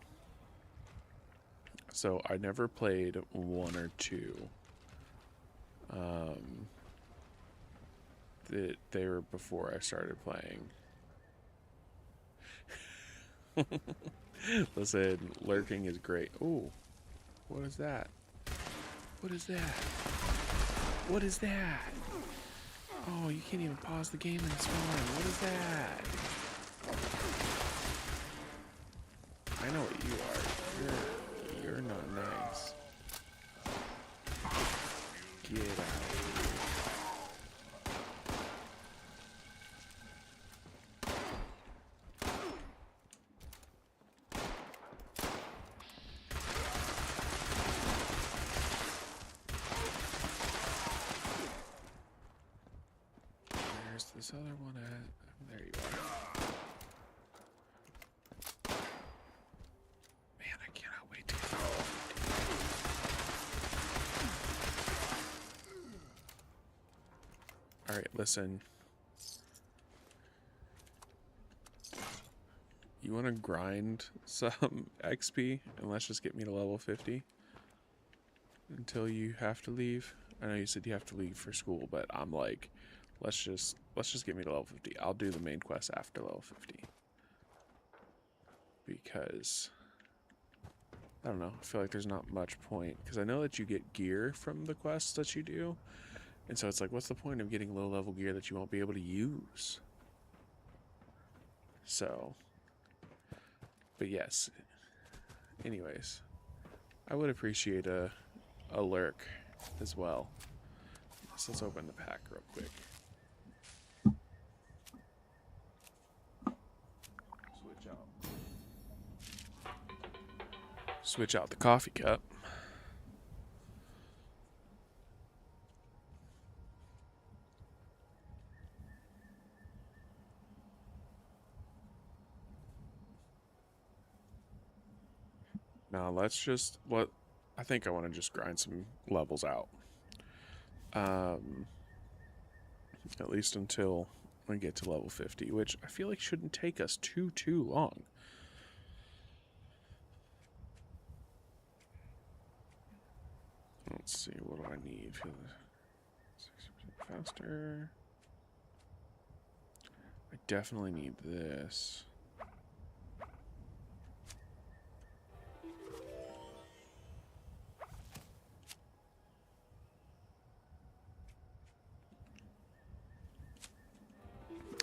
So I never played 1 or 2. They were before I started playing. Listen, lurking is great. Ooh, what is that? What is that? What is that? Oh, you can't even pause the game and spawn. What is that? I know what you are. You're not nice. Get out of here. Where's this other one at? There you are. Man, I cannot wait to get all. Alright, listen. You want to grind some XP and let's just get me to level 50 until you have to leave? I know you said you have to leave for school, but I'm like, let's just get me to level 50. I'll do the main quest after level 50. Because I don't know, I feel like there's not much point, because I know that you get gear from the quests that you do. And so it's like, what's the point of getting low level gear that you won't be able to use? So, but yes. Anyways, I would appreciate a lurk as well. So let's open the pack real quick. Switch out the coffee cup. Now let's just, I think I want to just grind some levels out. At least until we get to level 50, which I feel like shouldn't take us too long. Let's see, what do I need? 6% faster. definitely need this.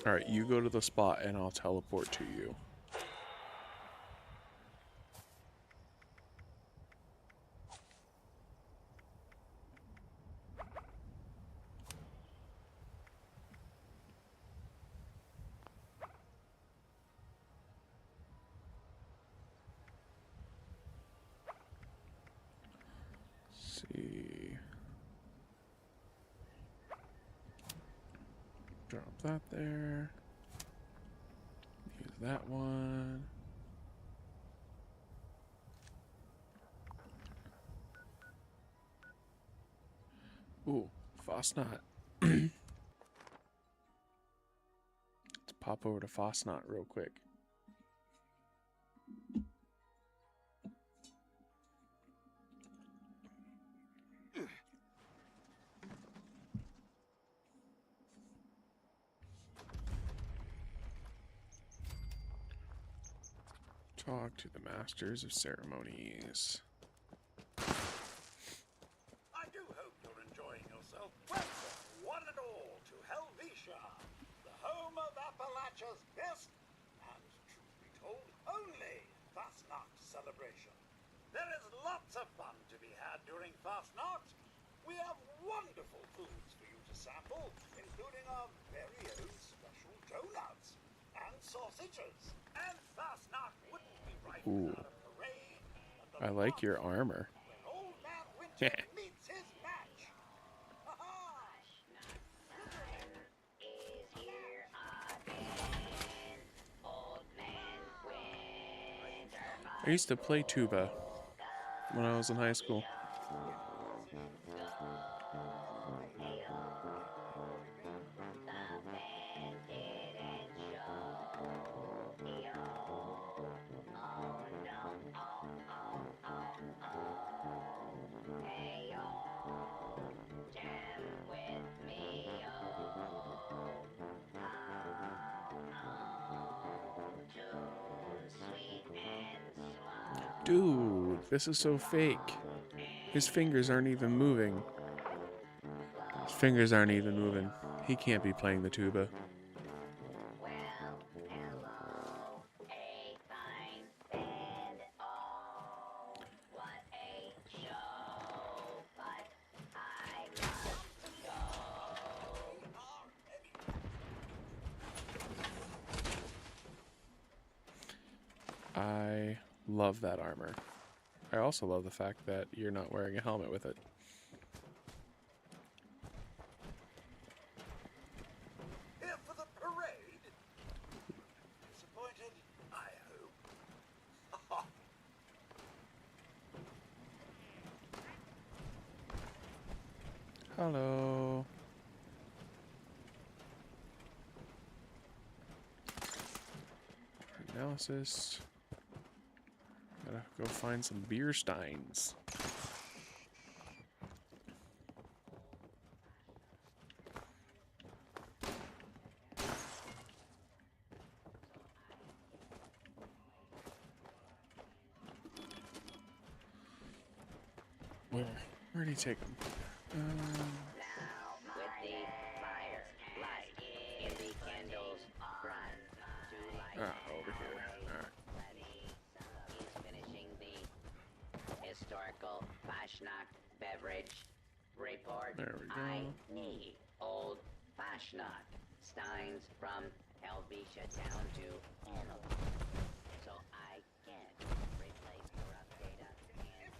Alright, you go to the spot and I'll teleport to you. See. Drop that there. Use that one. Ooh, Fosnot. Let's pop over to Fosnot real quick. Talk to the masters of ceremonies. I do hope you're enjoying yourself. Welcome, one and all, to Helvetia, the home of Appalachia's best, and truth be told, only Fastnacht celebration. There is lots of fun to be had during Fastnacht. We have wonderful foods for you to sample, including our very own special donuts and sausages. And Fastnacht wouldn't be right without a parade. And I like your armor. when Old Man Winter meets his match. I used to play tuba when I was in high school. Dude, this is so fake. His fingers aren't even moving. His fingers aren't even moving. He can't be playing the tuba. I love that armor. I also love the fact that you're not wearing a helmet with it. Here for the parade? Disappointed, I hope. Hello. Analysis. Gotta go find some beer steins. Where'd he take them? Over here. Alright. He's finishing the historical Fashnacht beverage report. There we go. I need old Fashnacht steins from Helvetia down to Analog, so I can replace your data and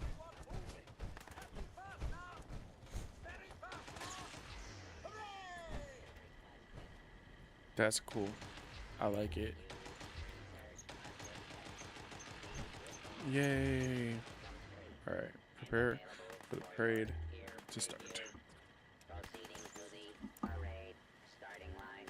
That's cool. I like it. Yay! Alright, prepare for the parade to start. proceeding to the parade starting line.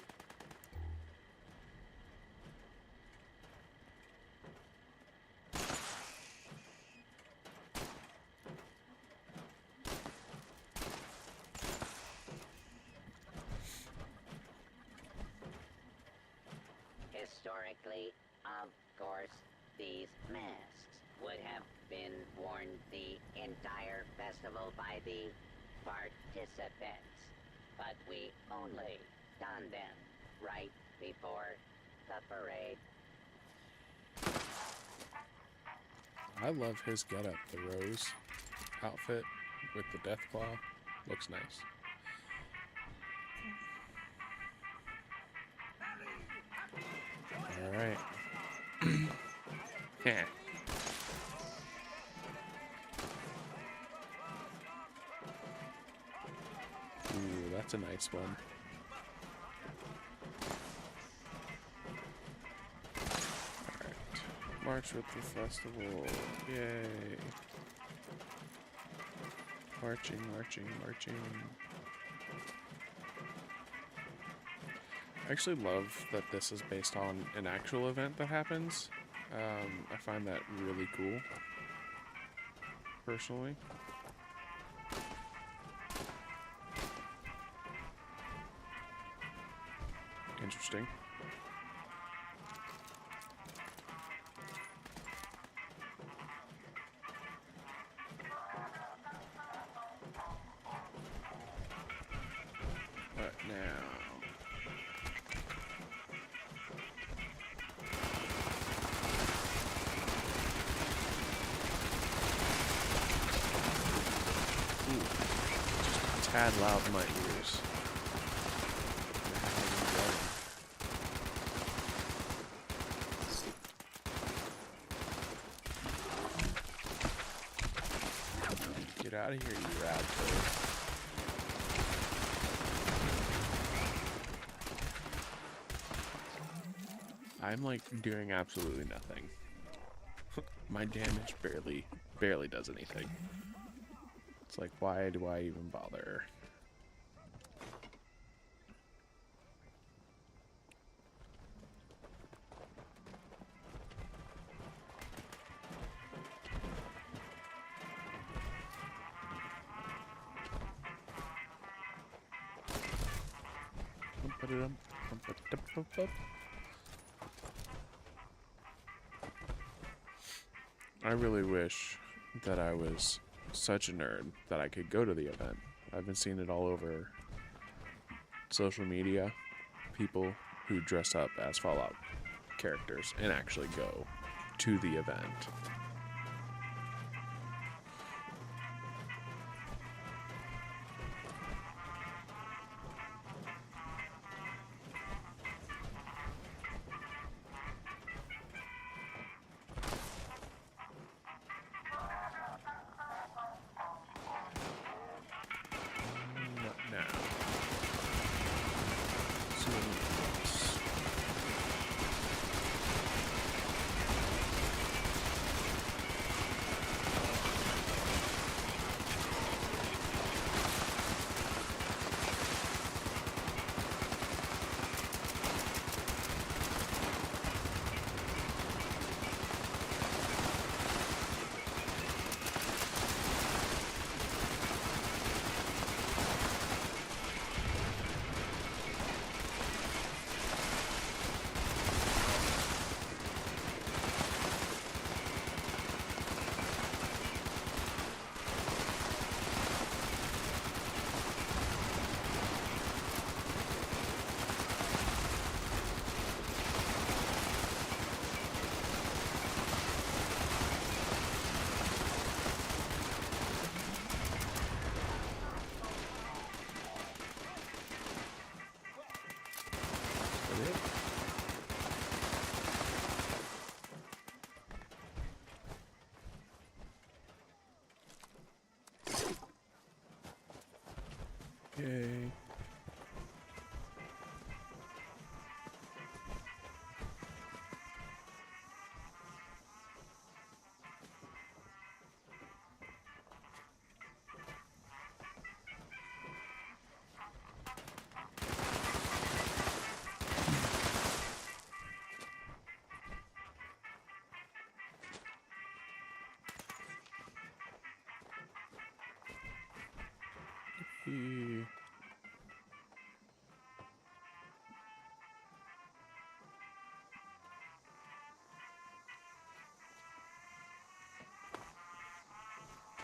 historically, of course, these masks would have been worn the entire festival by the participants. But we only donned them right before the parade. I love his getup. The rose outfit with the death claw looks nice. All right. Yeah. Ooh, that's a nice one. March with the festival. Yay. Marching, marching, marching. I actually love that this is based on an actual event that happens. I find that really cool, personally. Interesting. What now? Ooh, just a tad loud in my ears. Get out of here, you rad toad. I'm like doing absolutely nothing. My damage barely does anything. It's like, why do I even bother? I really wish that I was such a nerd that I could go to the event. I've been seeing it all over social media. People who dress up as Fallout characters and actually go to the event. Not now. Yay. Yippee.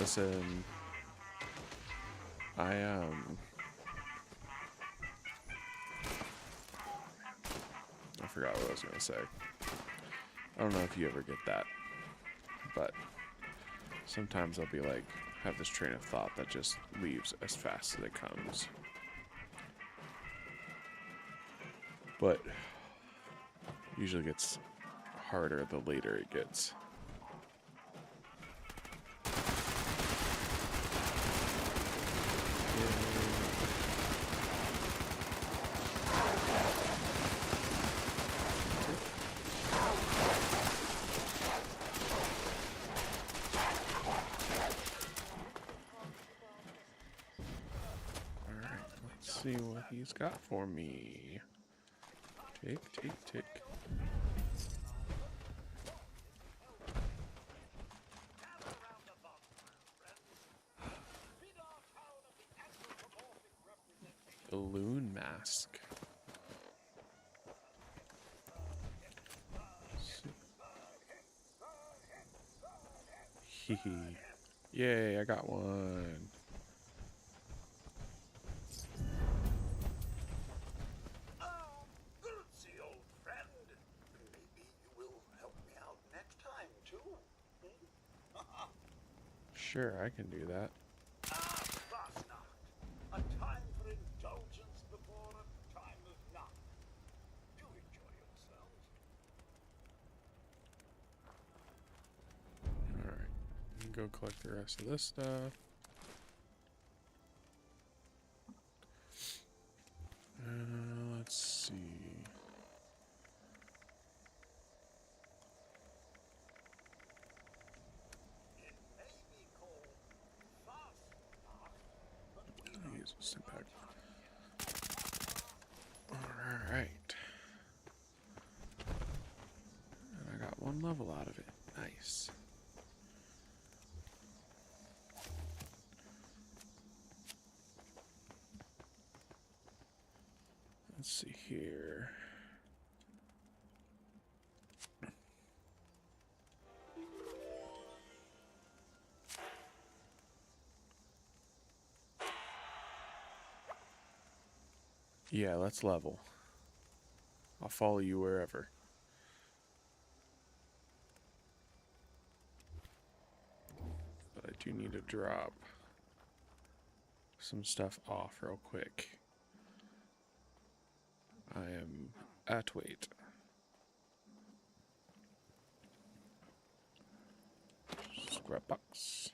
Listen, I forgot what I was gonna say. I don't know if you ever get that, but sometimes I'll be like, have this train of thought that just leaves as fast as it comes. But usually gets harder the later it gets. See what he's got for me. Tick, tick, tick. Balloon mask. Hee hee. Yay, I got one. Sure, I can do that. A time for indulgence before a time of none. Do enjoy yourselves. Alright, go collect the rest of this stuff. Let's see. Use a stim pack. Alright. And I got one level out of it. Nice. Let's see here. Yeah, let's level. I'll follow you wherever. But I do need to drop some stuff off real quick. I am at weight. Scrap box.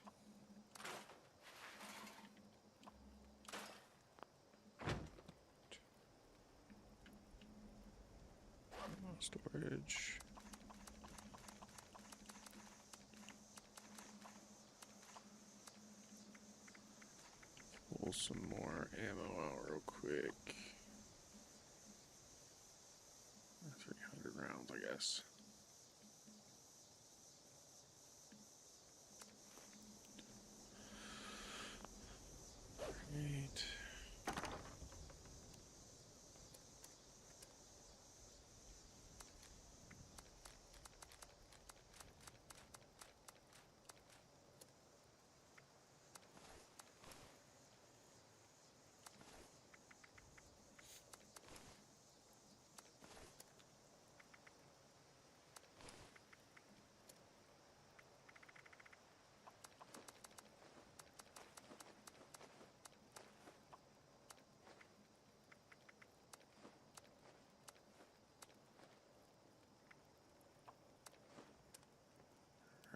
Storage. Pull some more ammo out real quick. 300 rounds, I guess. Right.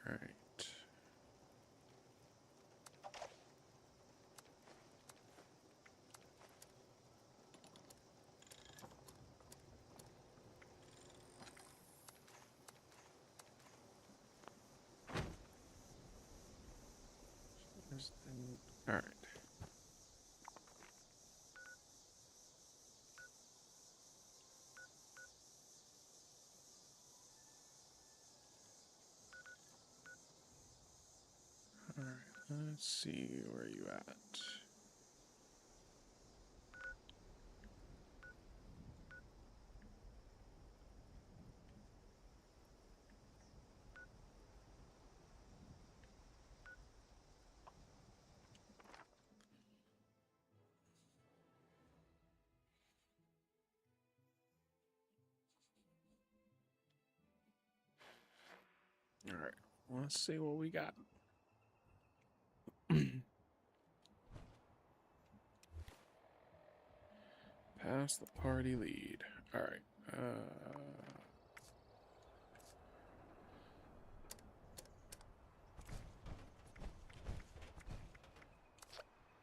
All right. All right. All right. Let's see where you at. Alright, let's see what we got. Pass the party lead. Alright.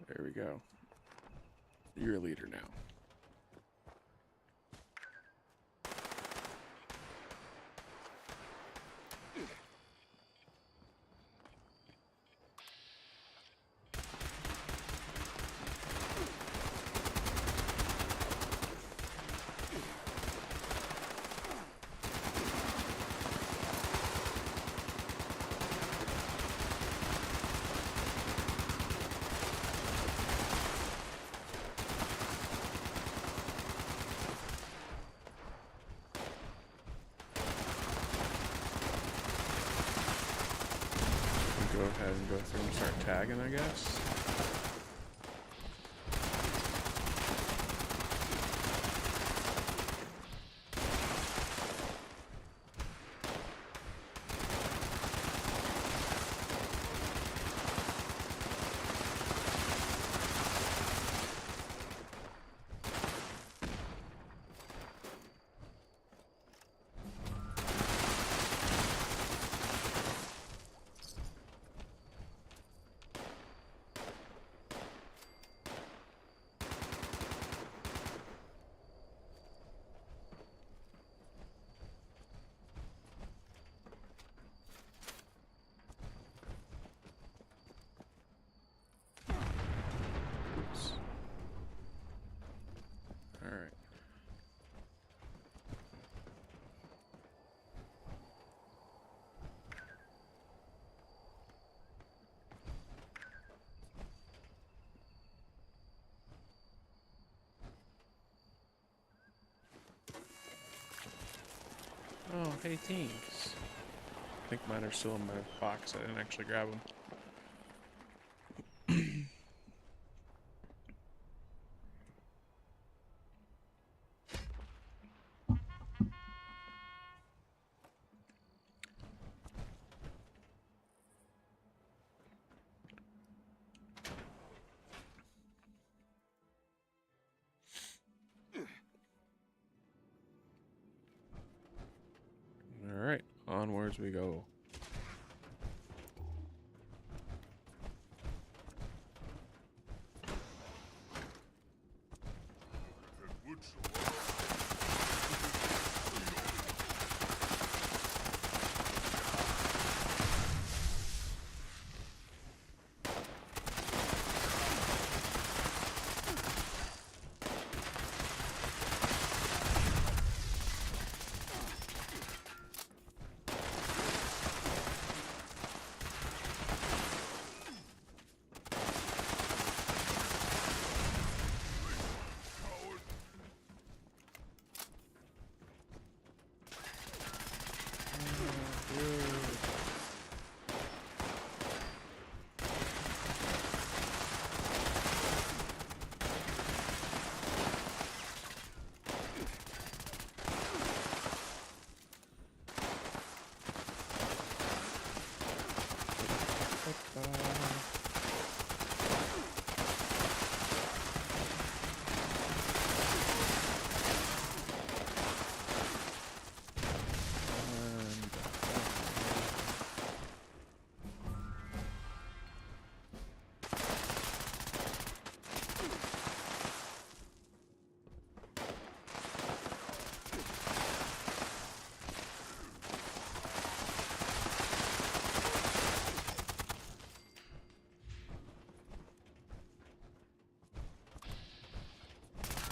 There we go. You're a leader now. Go ahead and go through and start tagging, I guess. Alright. Oh, hey, thanks. I think mine are still in my box. I didn't actually grab them. Alright, onwards we go.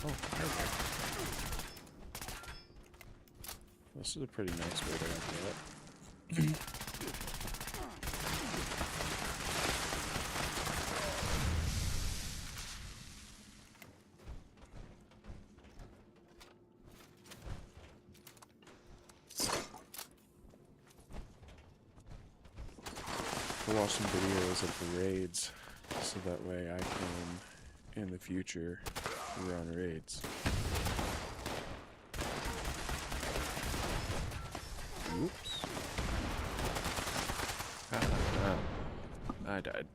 Oh, perfect. This is a pretty nice way to do it. I'll watch some videos of the raids, so that way I can, in the future, run raids. Oops. I died.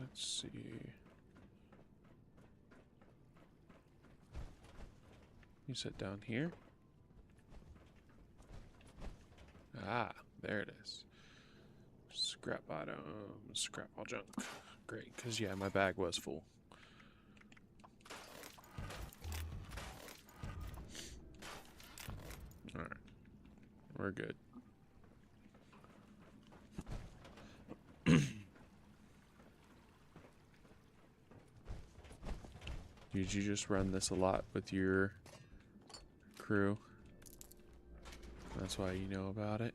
Let's see. You said down here? Ah, there it is. Scrap item, scrap all junk. Great, because yeah, my bag was full. Alright, we're good. Did you just run this a lot with your crew? That's why you know about it?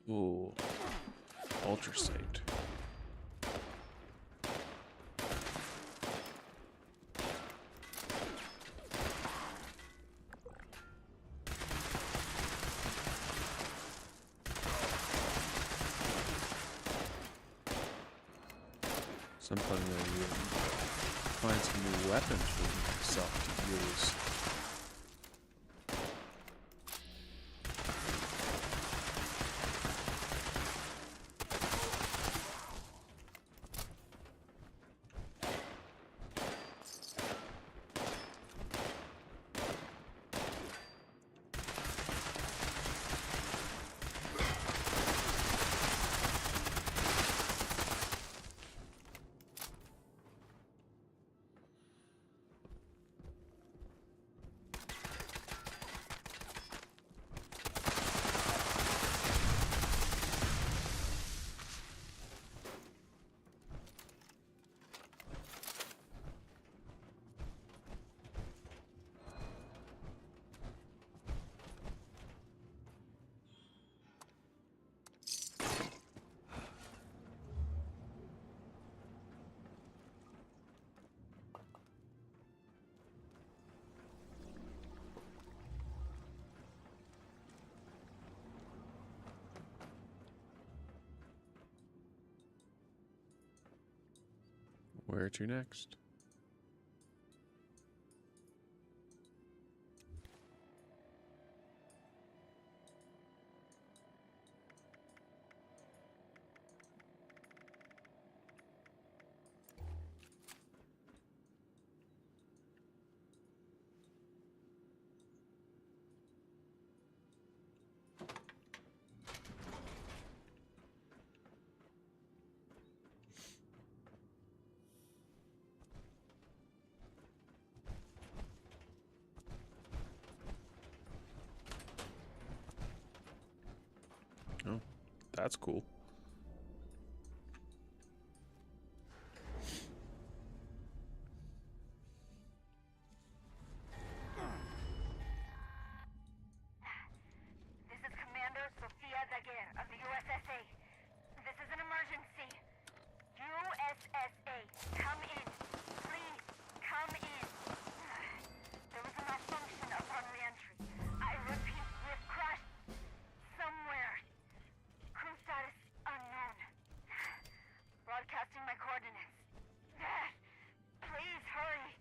Ooh, ultrasight. Something that you find some new weapons for yourself to use. Where to next? That's cool. This is Commander Sofia Daguerre of the USSA. This is an emergency. USSA, come in. Please, come in. There was a malfunction upon reentry. I repeat, we've crashed somewhere. Crew status unknown. Broadcasting my coordinates. Please hurry.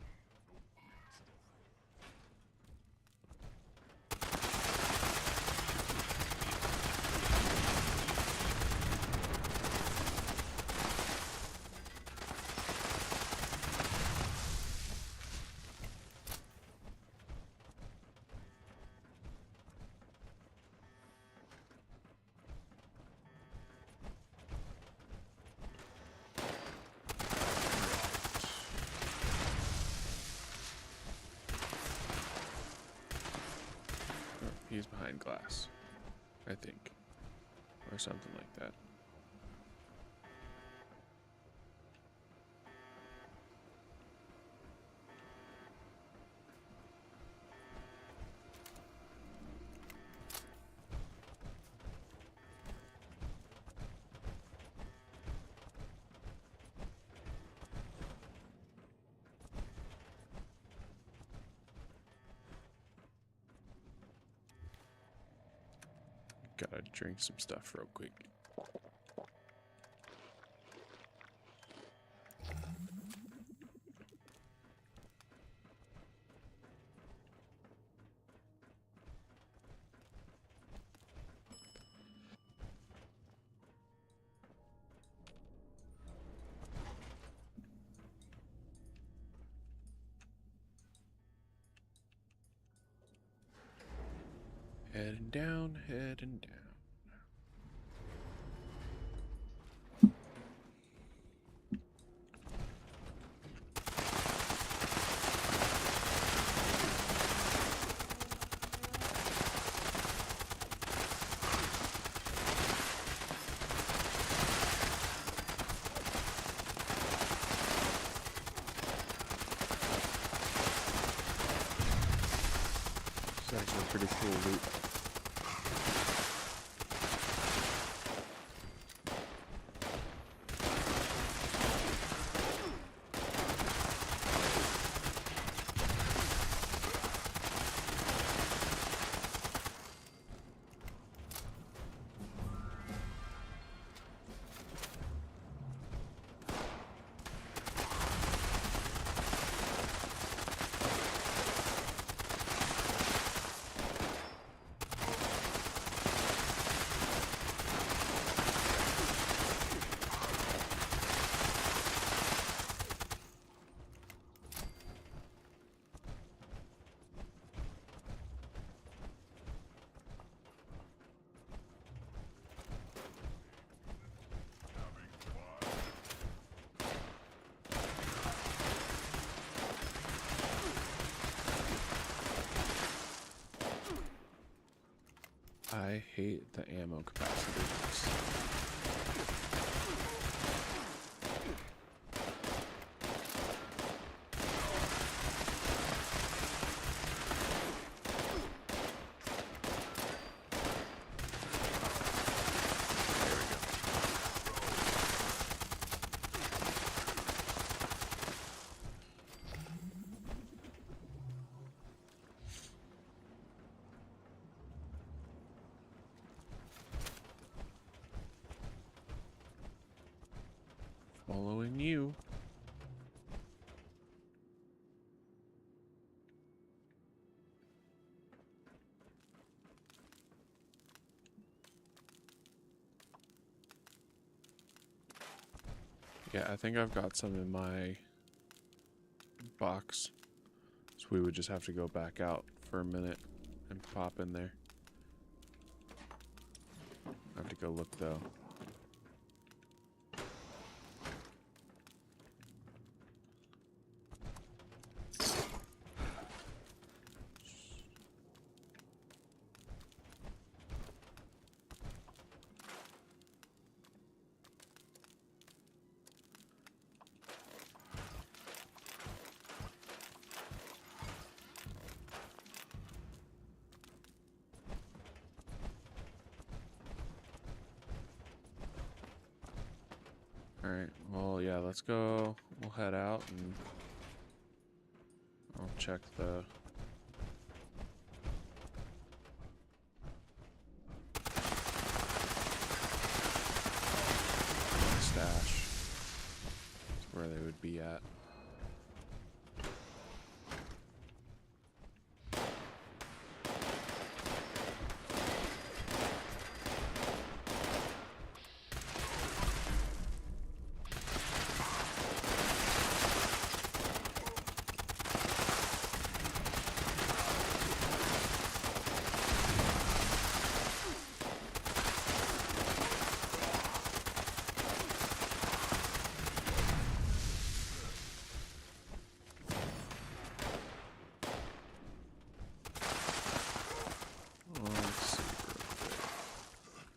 Oh, he's behind glass, I think, or something like that. Gotta drink some stuff real quick. Heading down, heading down. It's actually pretty cool loot. I hate the ammo capacitors. Following you. Yeah, I think I've got some in my box. So we would just have to go back out for a minute and pop in there. I have to go look though. Alright, well, yeah, let's go. We'll head out and I'll check the... stash. That's where they would be at. Let's see real quick.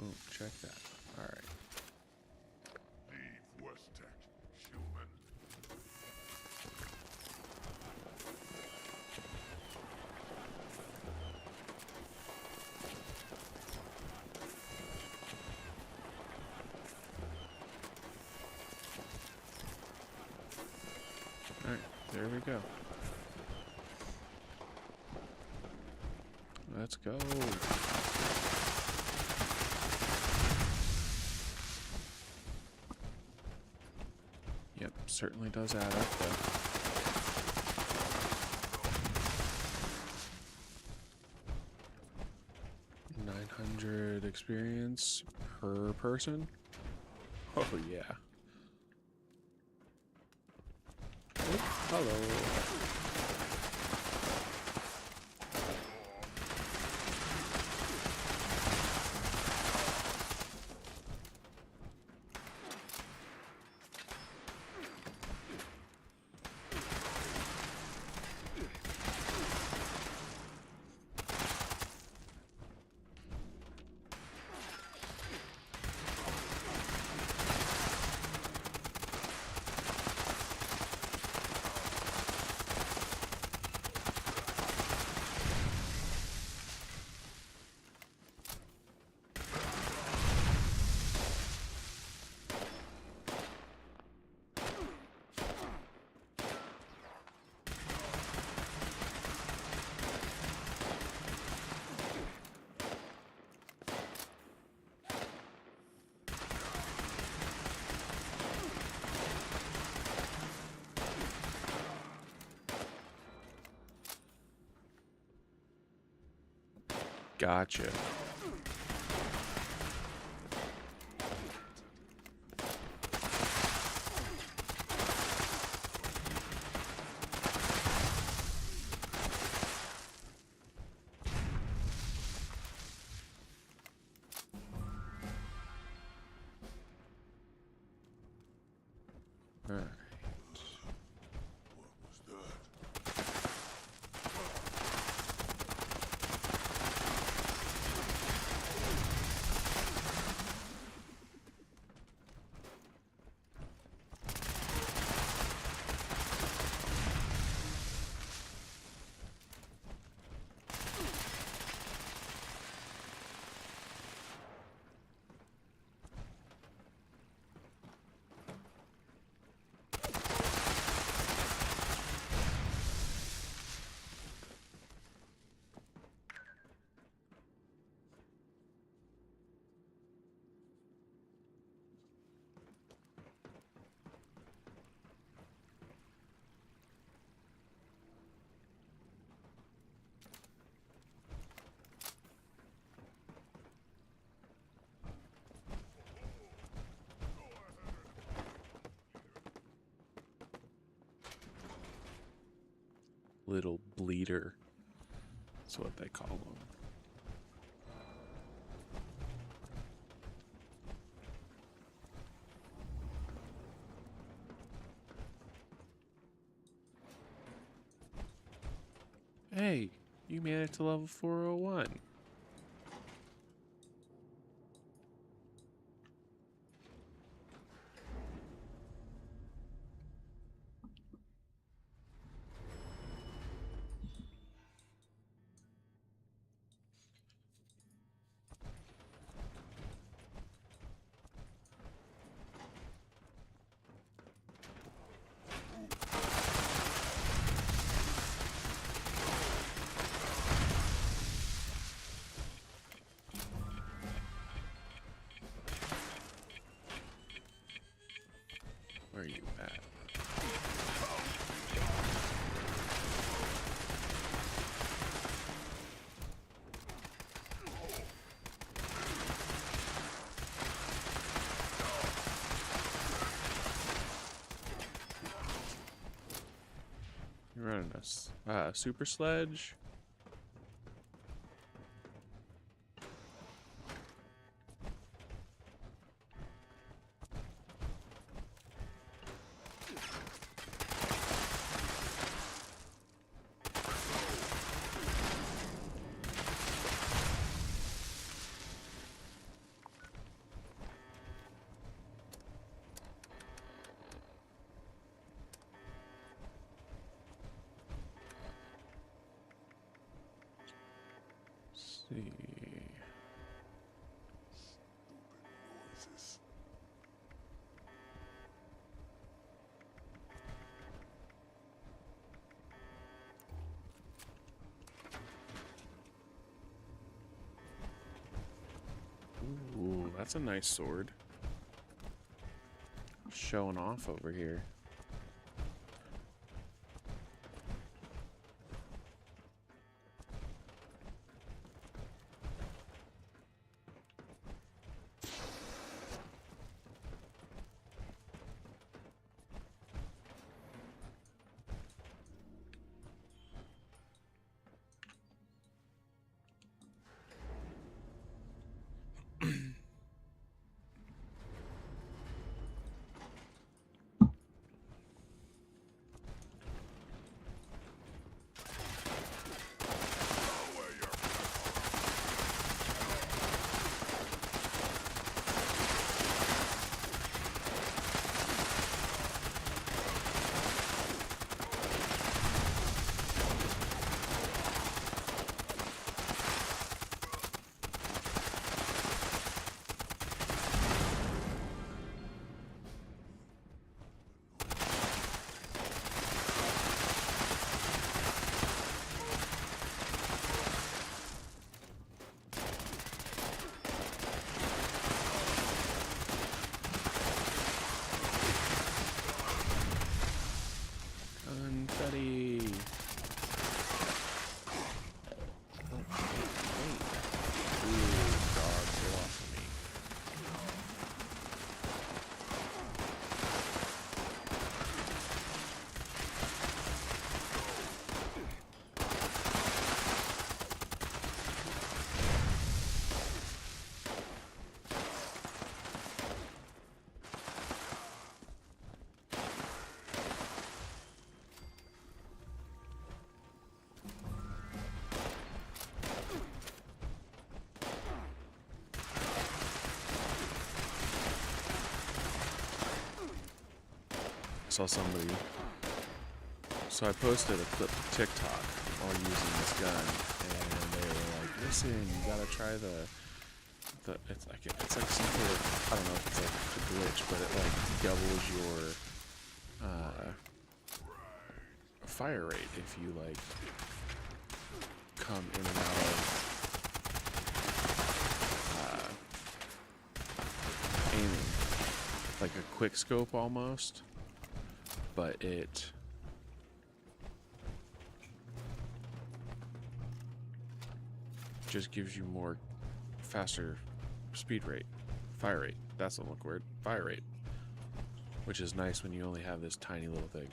Oh, check that. Alright. Leave West Tech, human. Alright, there we go. Let's go. Yep, certainly does add up though. $900 experience per person. Oh yeah. Oh, hello. Gotcha. All right. What was that? Little bleeder. That's what they call them. Hey, you made it to level 401. You're running a super sledge. See. Noises. Ooh, that's a nice sword. Showing off over here. Confetti. Oh, wait. Ooh, dog, get off of me. Saw somebody. So I posted a clip to TikTok while using this gun, and they were like, "Listen, you gotta try the it's like some sort of, I don't know if it's like a glitch, but it like doubles your fire rate if you like come in and out of aiming, like a quick scope almost." But it just gives you more faster speed rate, fire rate. That's the look word, fire rate, which is nice when you only have this tiny little thing.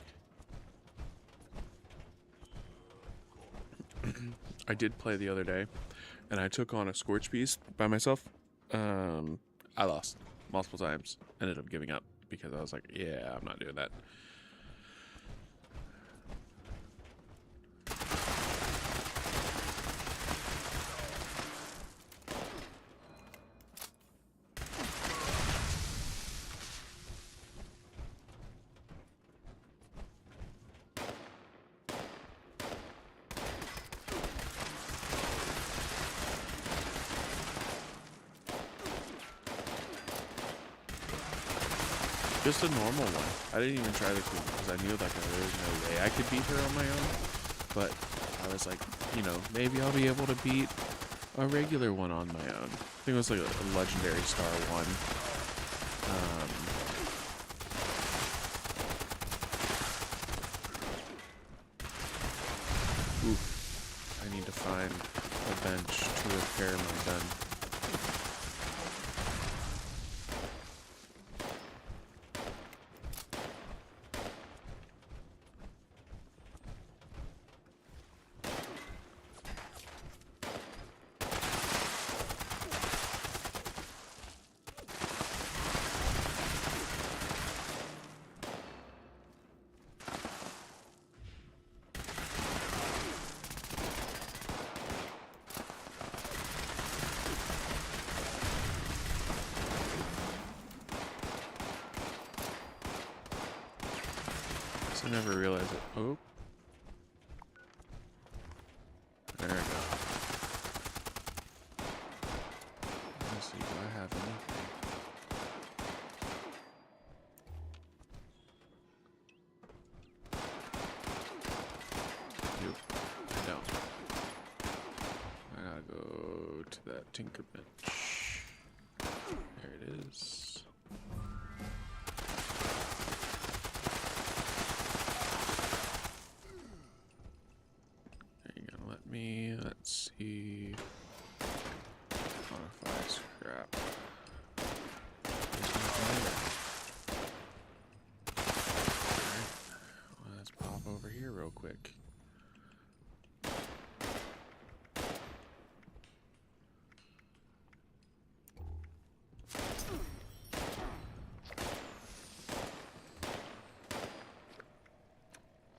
I did play the other day, and I took on a Scorch Beast by myself. I lost multiple times. Ended up giving up because I was like, yeah, I'm not doing that. Just a normal one. I didn't even try the queen because I knew like there was no way I could beat her on my own. But I was like, you know, maybe I'll be able to beat a regular one on my own. I think it was like a legendary star one. Oof. I need to find a bench to repair my gun. I never realized it. Oh. There we go. Let's see, do I have anything? Nope, I don't. I gotta go to that tinker bench. There it is. Are you gonna let me? Let's see. Modify scrap. There's nothing there. Alright. Well, let's pop over here real quick.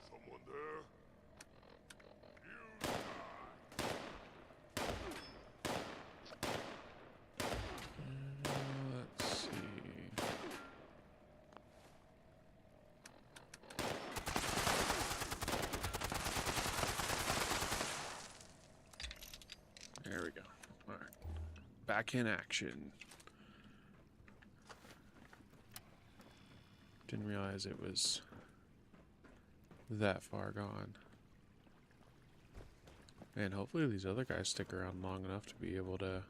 Someone there? Let's see. There we go. All right. Back in action. Didn't realize it was that far gone. And hopefully these other guys stick around long enough to be able to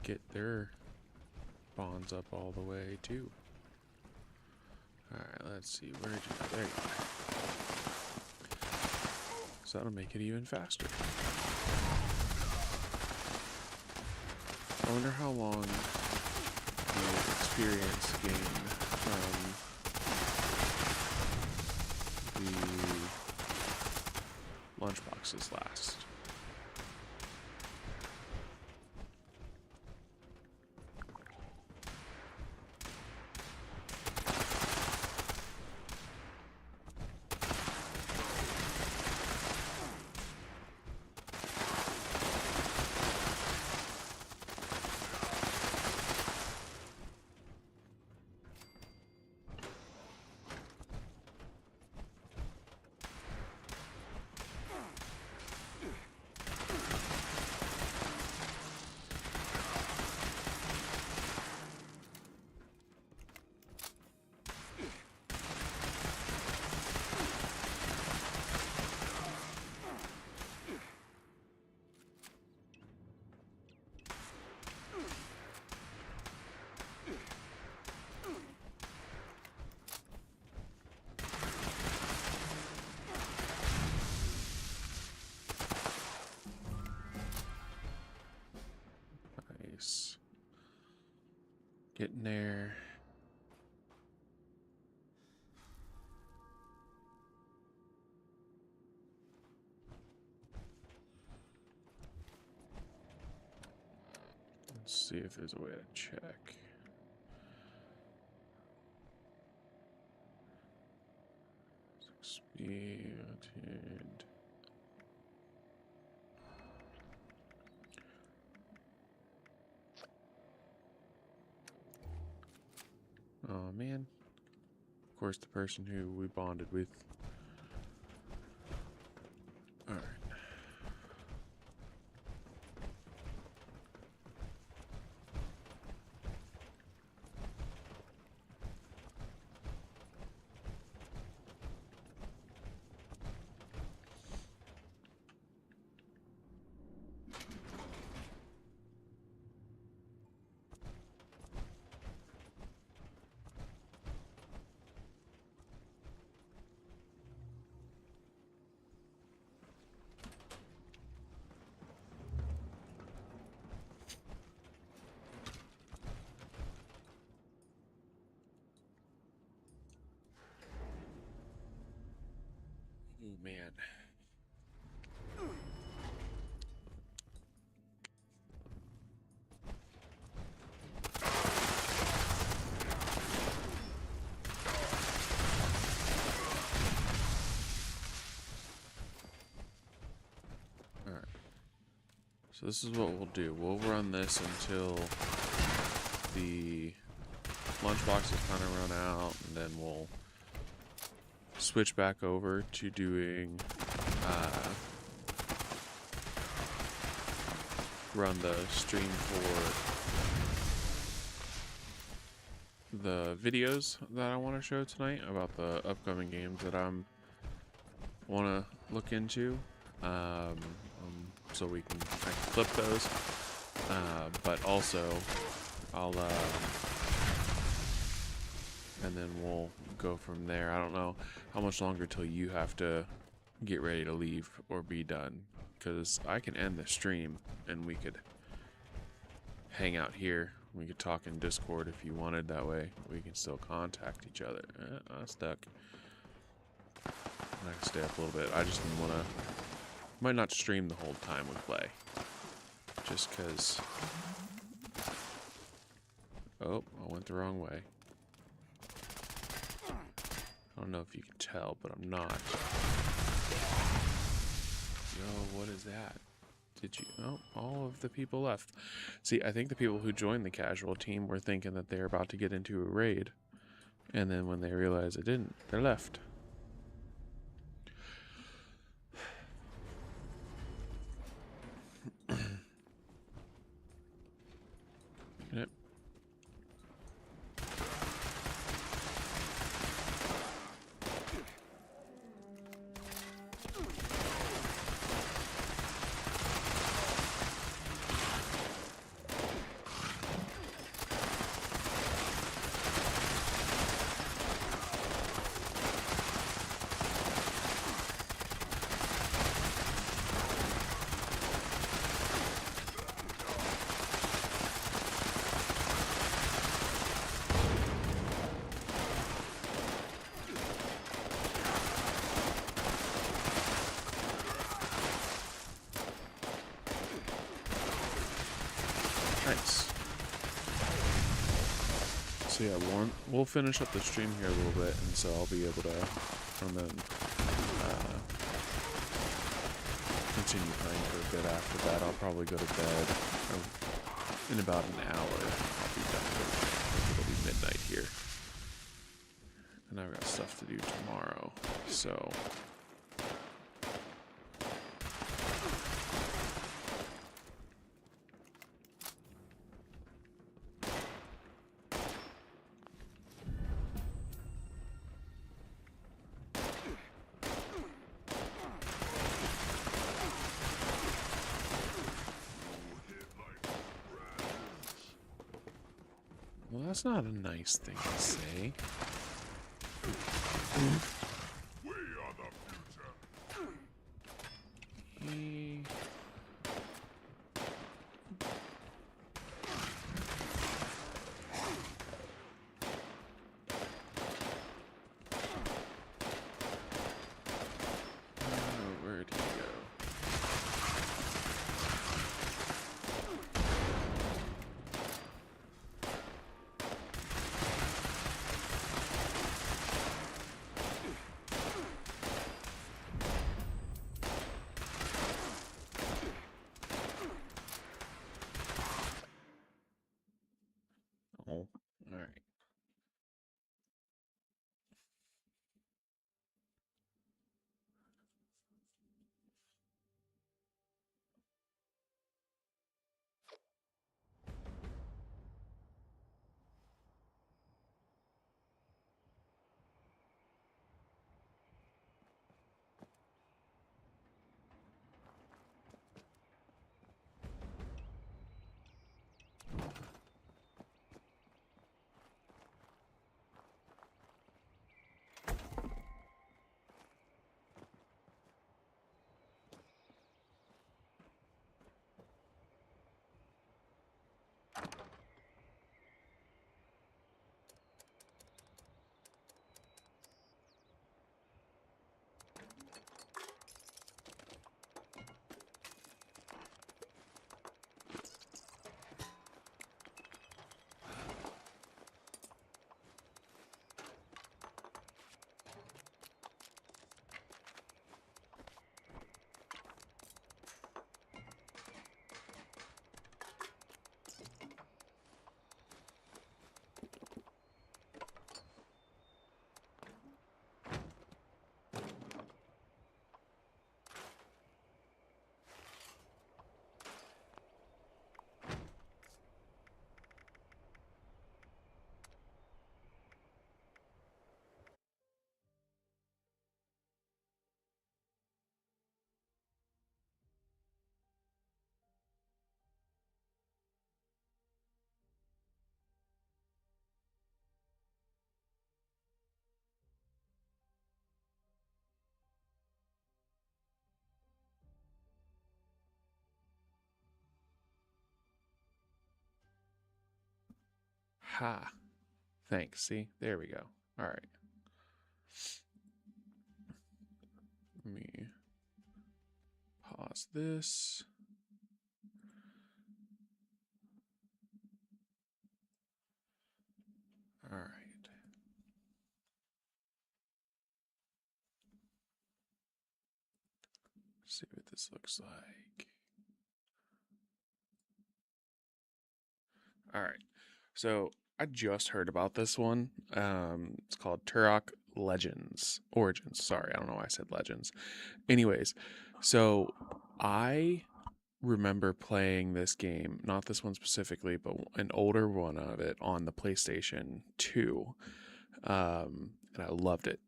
get their bonds up all the way too. Alright, let's see. Where'd you go? There you are. So that'll make it even faster. I wonder how long the experience gain from the lunchboxes last. Nice. Getting there. Let's see if there's a way to check. Speed and oh man. Of course the person who we bonded with. Alright. Oh man. Alright. So this is what we'll do. We'll run this until the lunchbox is kind of run out, and then we'll switch back over to doing run the stream for the videos that I want to show tonight about the upcoming games that I'm want to look into, so I can clip those, but also I'll and then we'll go from there. I don't know how much longer till you have to get ready to leave or be done, because I can end the stream and we could hang out here. We could talk in Discord if you wanted. That way we can still contact each other. I'm stuck. I can stay up a little bit. I just didn't want to. Might not stream the whole time we play, just because. Oh, I went the wrong way. I don't know if you can tell, but I'm not. Yo, what is that? Did you? Oh, all of the people left. See, I think the people who joined the casual team were thinking that they were about to get into a raid, and then when they realized it didn't, they left. Yep. Nice. So yeah, we'll finish up the stream here a little bit, and so I'll be able to, and then continue playing for a bit after that. I'll probably go to bed in about an hour. I'll be done. It'll be midnight here, and I've got stuff to do tomorrow. So. Well, that's not a nice thing to say. We are the future. He... where'd he go? Ha. Thanks. See? There we go. All right. Let me pause this. All right. Let's see what this looks like. All right. So I just heard about this one. It's called Turok Origins. Sorry, I don't know why I said Legends. Anyways, so I remember playing this game, not this one specifically, but an older one of it on the PlayStation 2. And I loved it.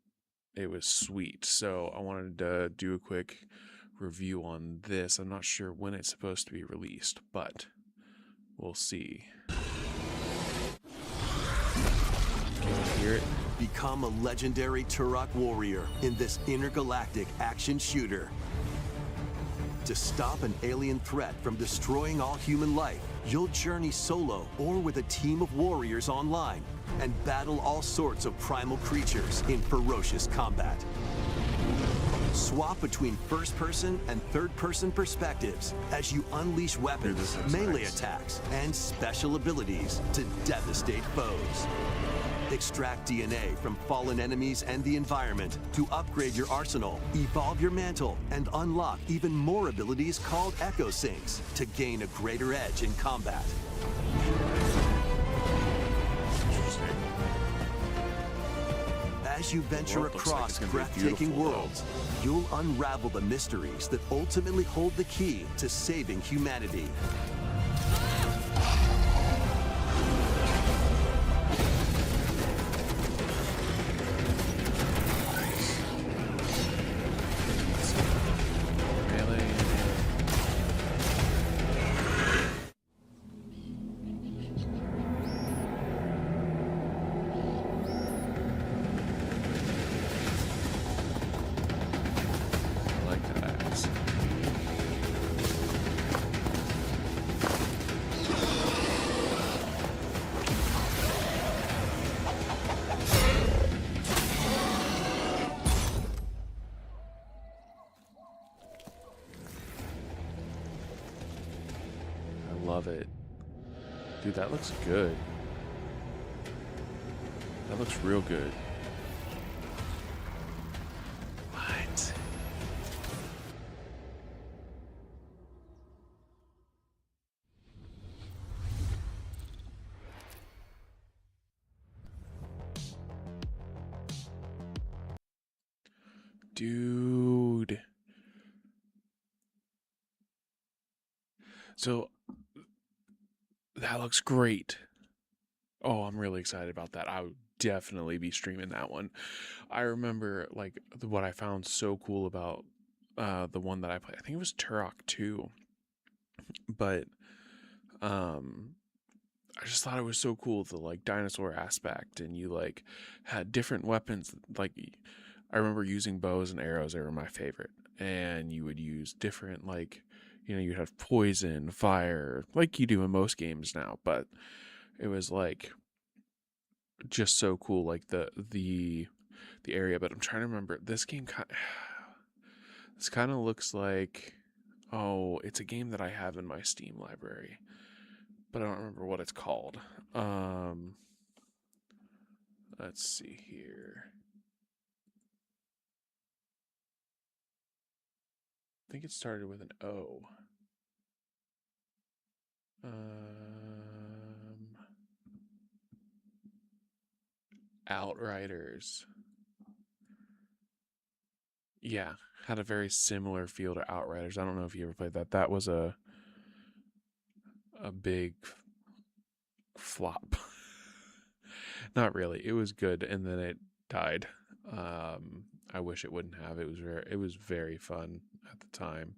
It was sweet. So I wanted to do a quick review on this. I'm not sure when it's supposed to be released, but we'll see. Can you hear it? Become a legendary Turok warrior in this intergalactic action shooter. To stop an alien threat from destroying all human life, you'll journey solo or with a team of warriors online and battle all sorts of primal creatures in ferocious combat. Swap between first-person and third-person perspectives as you unleash weapons, melee attacks, and special abilities to devastate foes. Extract DNA from fallen enemies and the environment to upgrade your arsenal, evolve your mantle, and unlock even more abilities called Echo Sinks to gain a greater edge in combat. As you venture across breathtaking worlds, you'll unravel the mysteries that ultimately hold the key to saving humanity. Love it. Dude, that looks good. That looks real good. What? Dude. So that looks great. Oh, I'm really excited about that. I would definitely be streaming that one. I remember like what I found so cool about the one that I played. I think it was Turok 2. But I just thought it was so cool, the like dinosaur aspect, and you like had different weapons. Like I remember using bows and arrows. They were my favorite. And you would use different like, you'd have poison, fire, like you do in most games now, but it was like just so cool, like the area. But I'm trying to remember this game. This kind of looks like, oh, it's a game that I have in my Steam library, but I don't remember what it's called. Let's see here. I think it started with an O. Outriders. Yeah, had a very similar feel to Outriders. I don't know if you ever played that. That was a big flop. Not really. It was good, and then it died. I wish it wouldn't have. It was very fun at the time.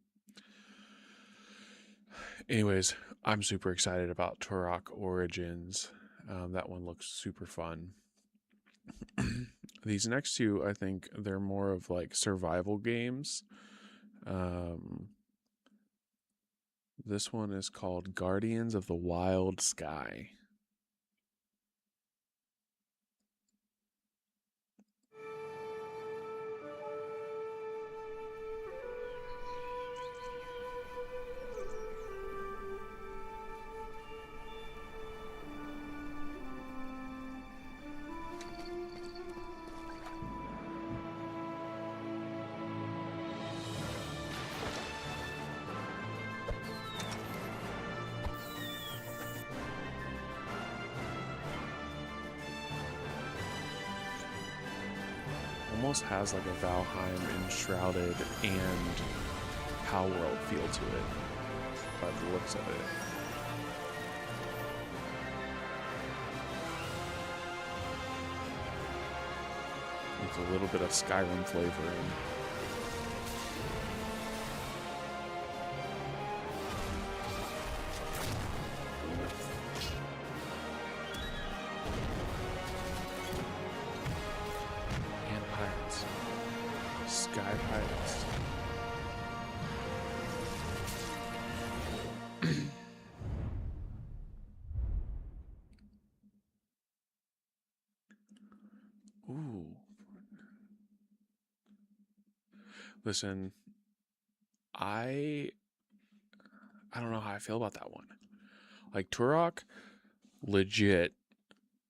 Anyways, I'm super excited about Turok Origins. That one looks super fun. These next two, I think they're more of like survival games. This one is called Guardians of the Wild Sky. almost has like a Valheim enshrouded and Palworld feel to it by the looks of it. With a little bit of Skyrim flavor in. Sky Pirates. Ooh. Listen, I don't know how I feel about that one. Like Turok legit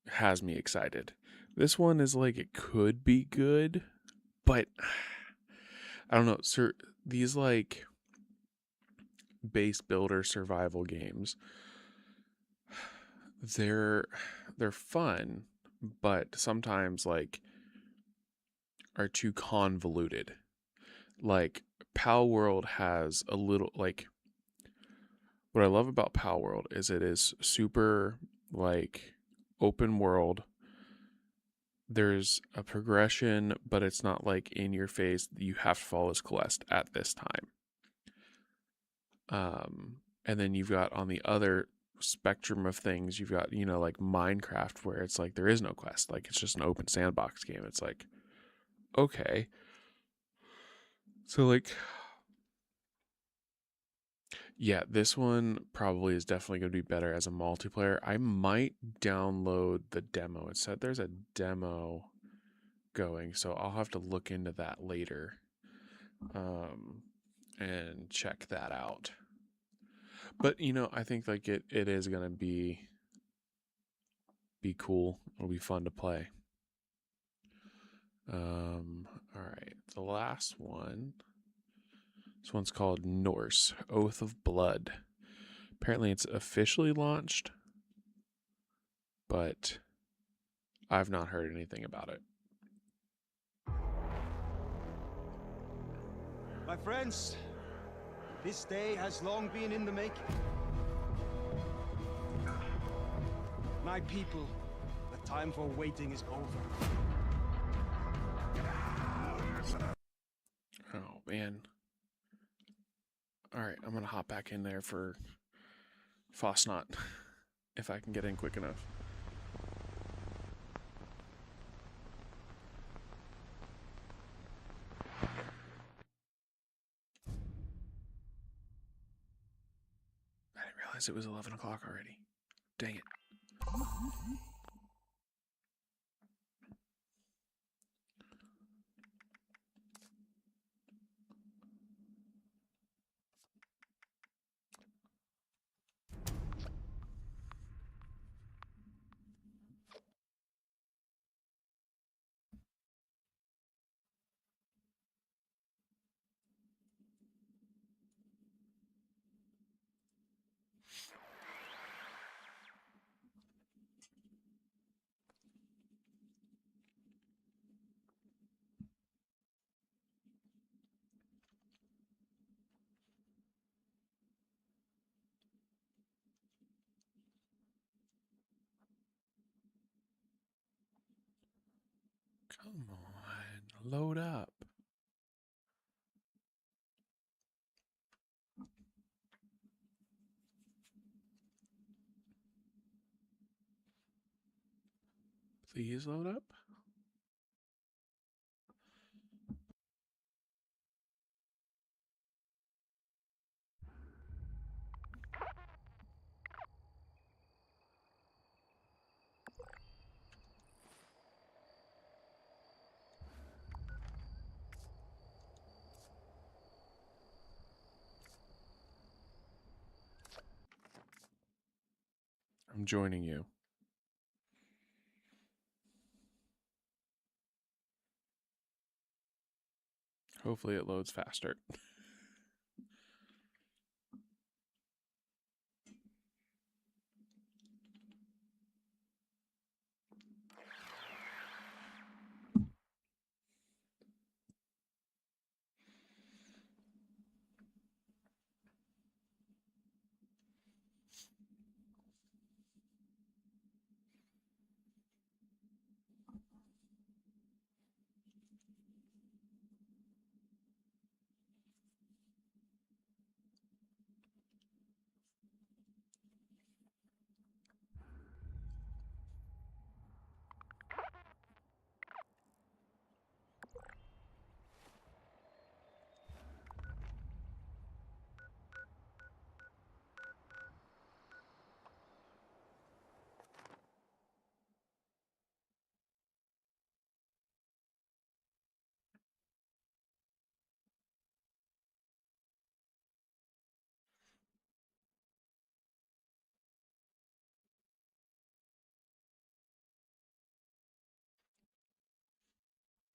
has me excited. This one is like it could be good, but I don't know, sir. These like base builder survival games, they're fun, but sometimes like are too convoluted. Like Pal World has a little like what I love about Pal World is it is super like open world. There's a progression, but it's not like in your face. You have to follow this quest at this time. And then you've got on the other spectrum of things, you've got, like Minecraft where it's like there is no quest. Like it's just an open sandbox game. It's like, okay. So like, yeah, this one probably is definitely going to be better as a multiplayer. I might download the demo. It said there's a demo going, so I'll have to look into that later and check that out. But I think like it is going to be cool. It'll be fun to play. All right, the last one. This one's called Norse Oath of Blood. Apparently it's officially launched, but I've not heard anything about it. My friends, this day has long been in the making. My people, the time for waiting is over. Oh, man. Alright, I'm going to hop back in there for Fosnot, if I can get in quick enough. I didn't realize it was 11 o'clock already. Dang it. Come on, load up. Please load up. I'm joining you. Hopefully it loads faster.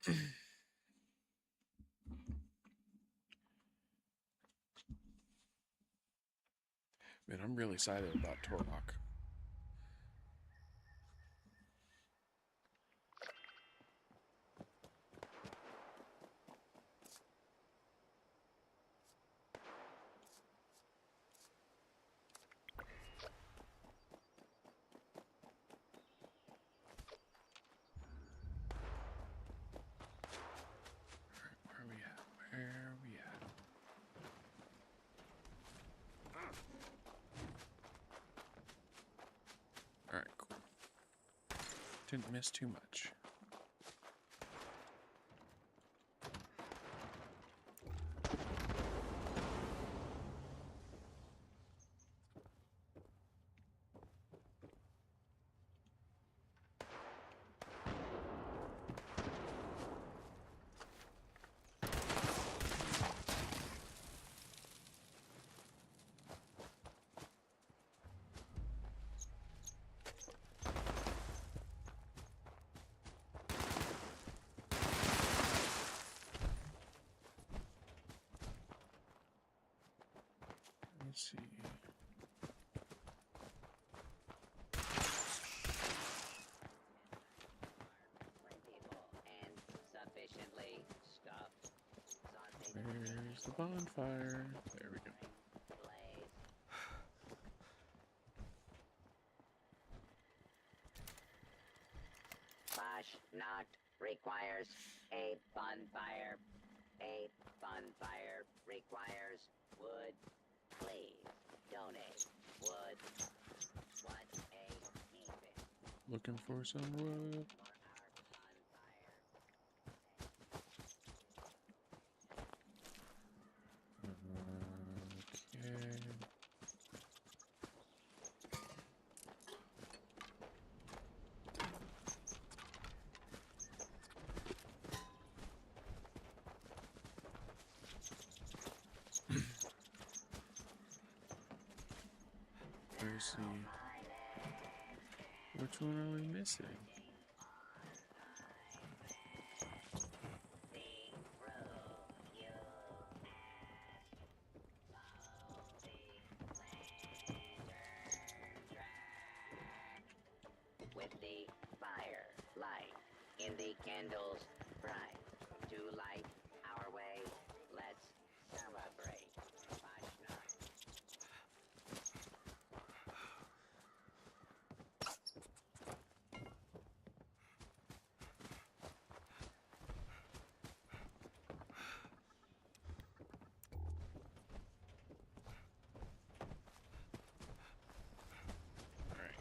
Man, I'm really excited about Turok. Where are we at? Where are we at? Alright, cool. Didn't miss too much. Let's see. And sufficiently stuffed. Where's the bonfire? There we go. Bosch not requires a bonfire. A bonfire requires wood. Please donate wood. What a heaping Looking for some wood. for our bonfire. Okay. Let's see. Which one are we missing? With the fire light in the candles bright to light our way, let's celebrate. Vashna. Alright.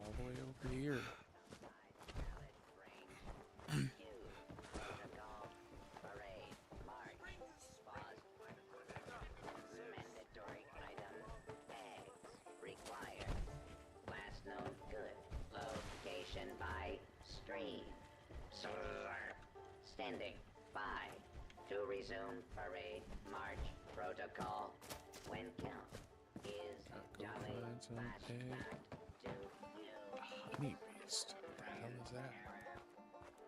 All the way over here. Mandatory item, eggs required. Last known good. Location by stream. Standing by. To resume parade march protocol. When count is Go jolly find some flash egg. back to you. Honey beast. What the hell is that?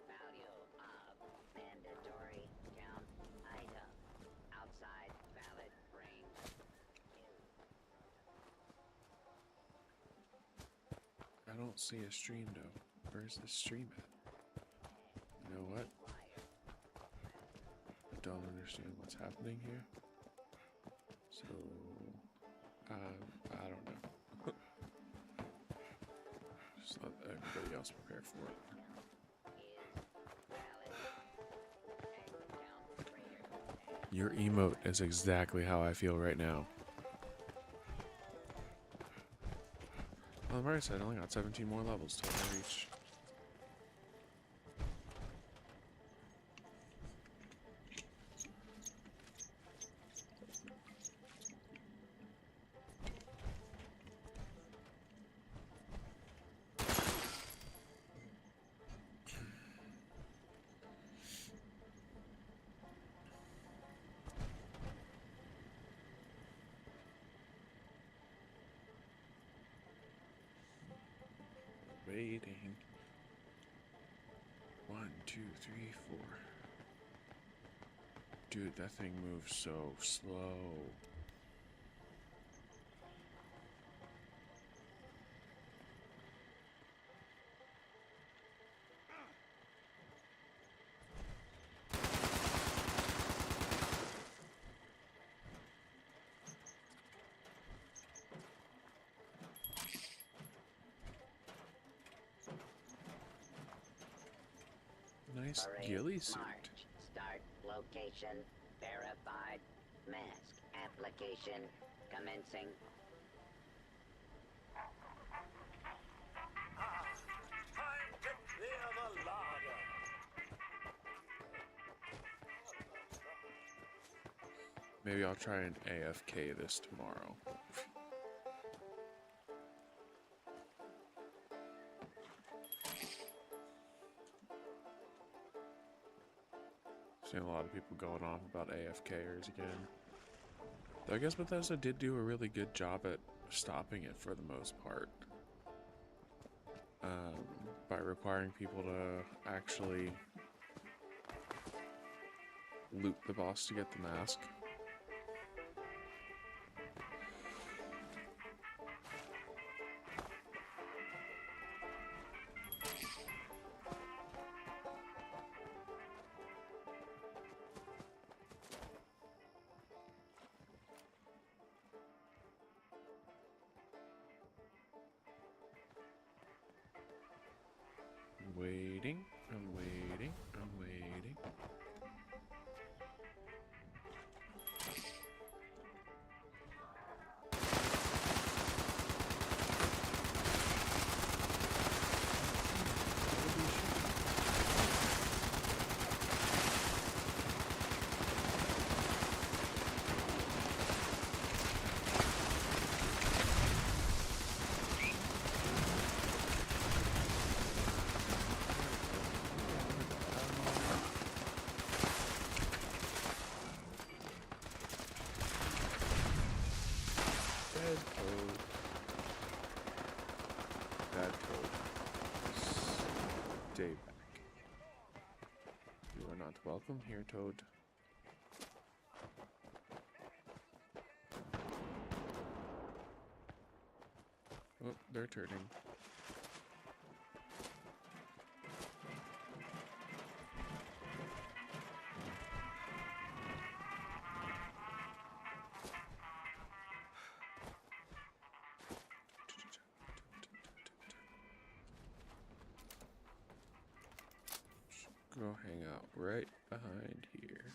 Value of mandatory count item. Outside valid range. I don't see a stream though. Where's the stream at? You know what? I don't understand what's happening here. So, I don't know. Just let everybody else prepare for it. Your emote is exactly how I feel right now. Well, like I said, I only got 17 more levels till I reach. Waiting. 1, 2, 3, 4. Dude, that thing moves so slow. Nice Parade ghillie suit. march. Start location verified. Mask application commencing. Time to clear the larder. Maybe I'll try and AFK this tomorrow. Seen a lot of people going off about AFKers again. Though I guess Bethesda did do a really good job at stopping it for the most part. By requiring people to actually loot the boss to get the mask. Waiting, I'm waiting, I'm waiting. Dead Toad. Bad Toad. Stay back. You are not welcome here, Toad. Oh, they're turning. Go hang out right behind here.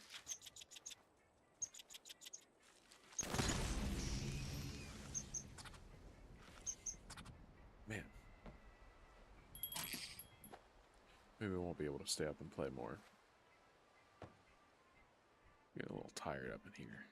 Man. Maybe we won't be able to stay up and play more. Getting a little tired up in here.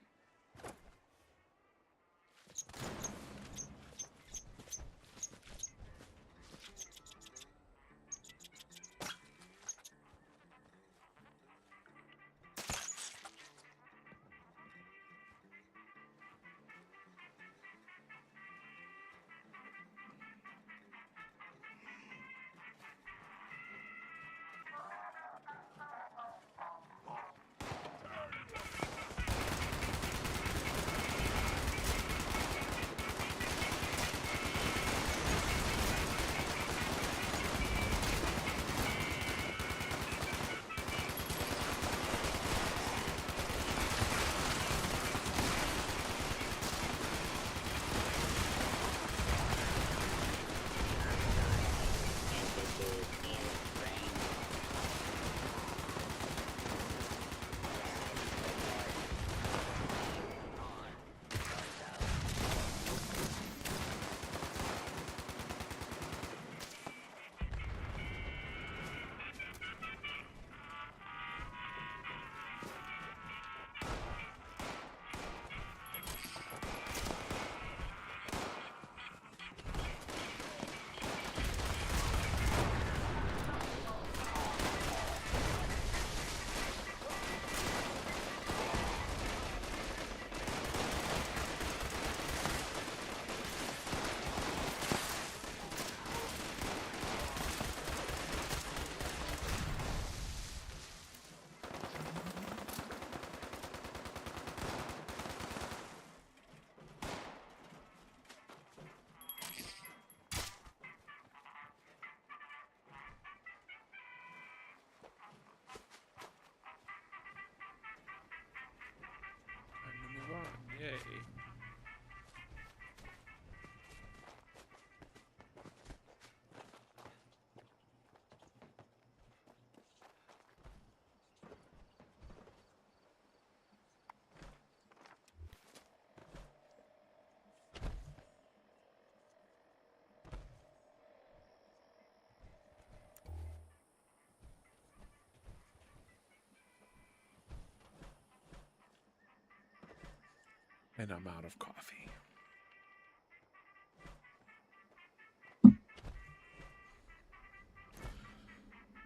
And I'm out of coffee.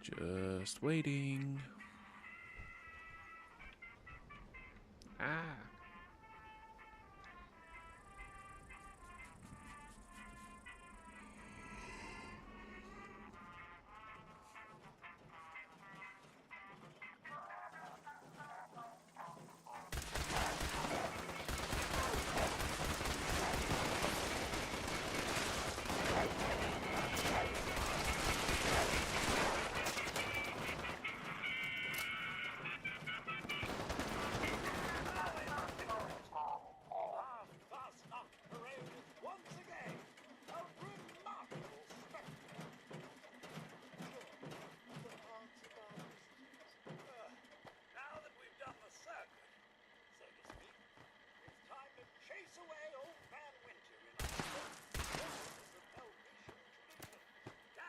Just waiting. Ah.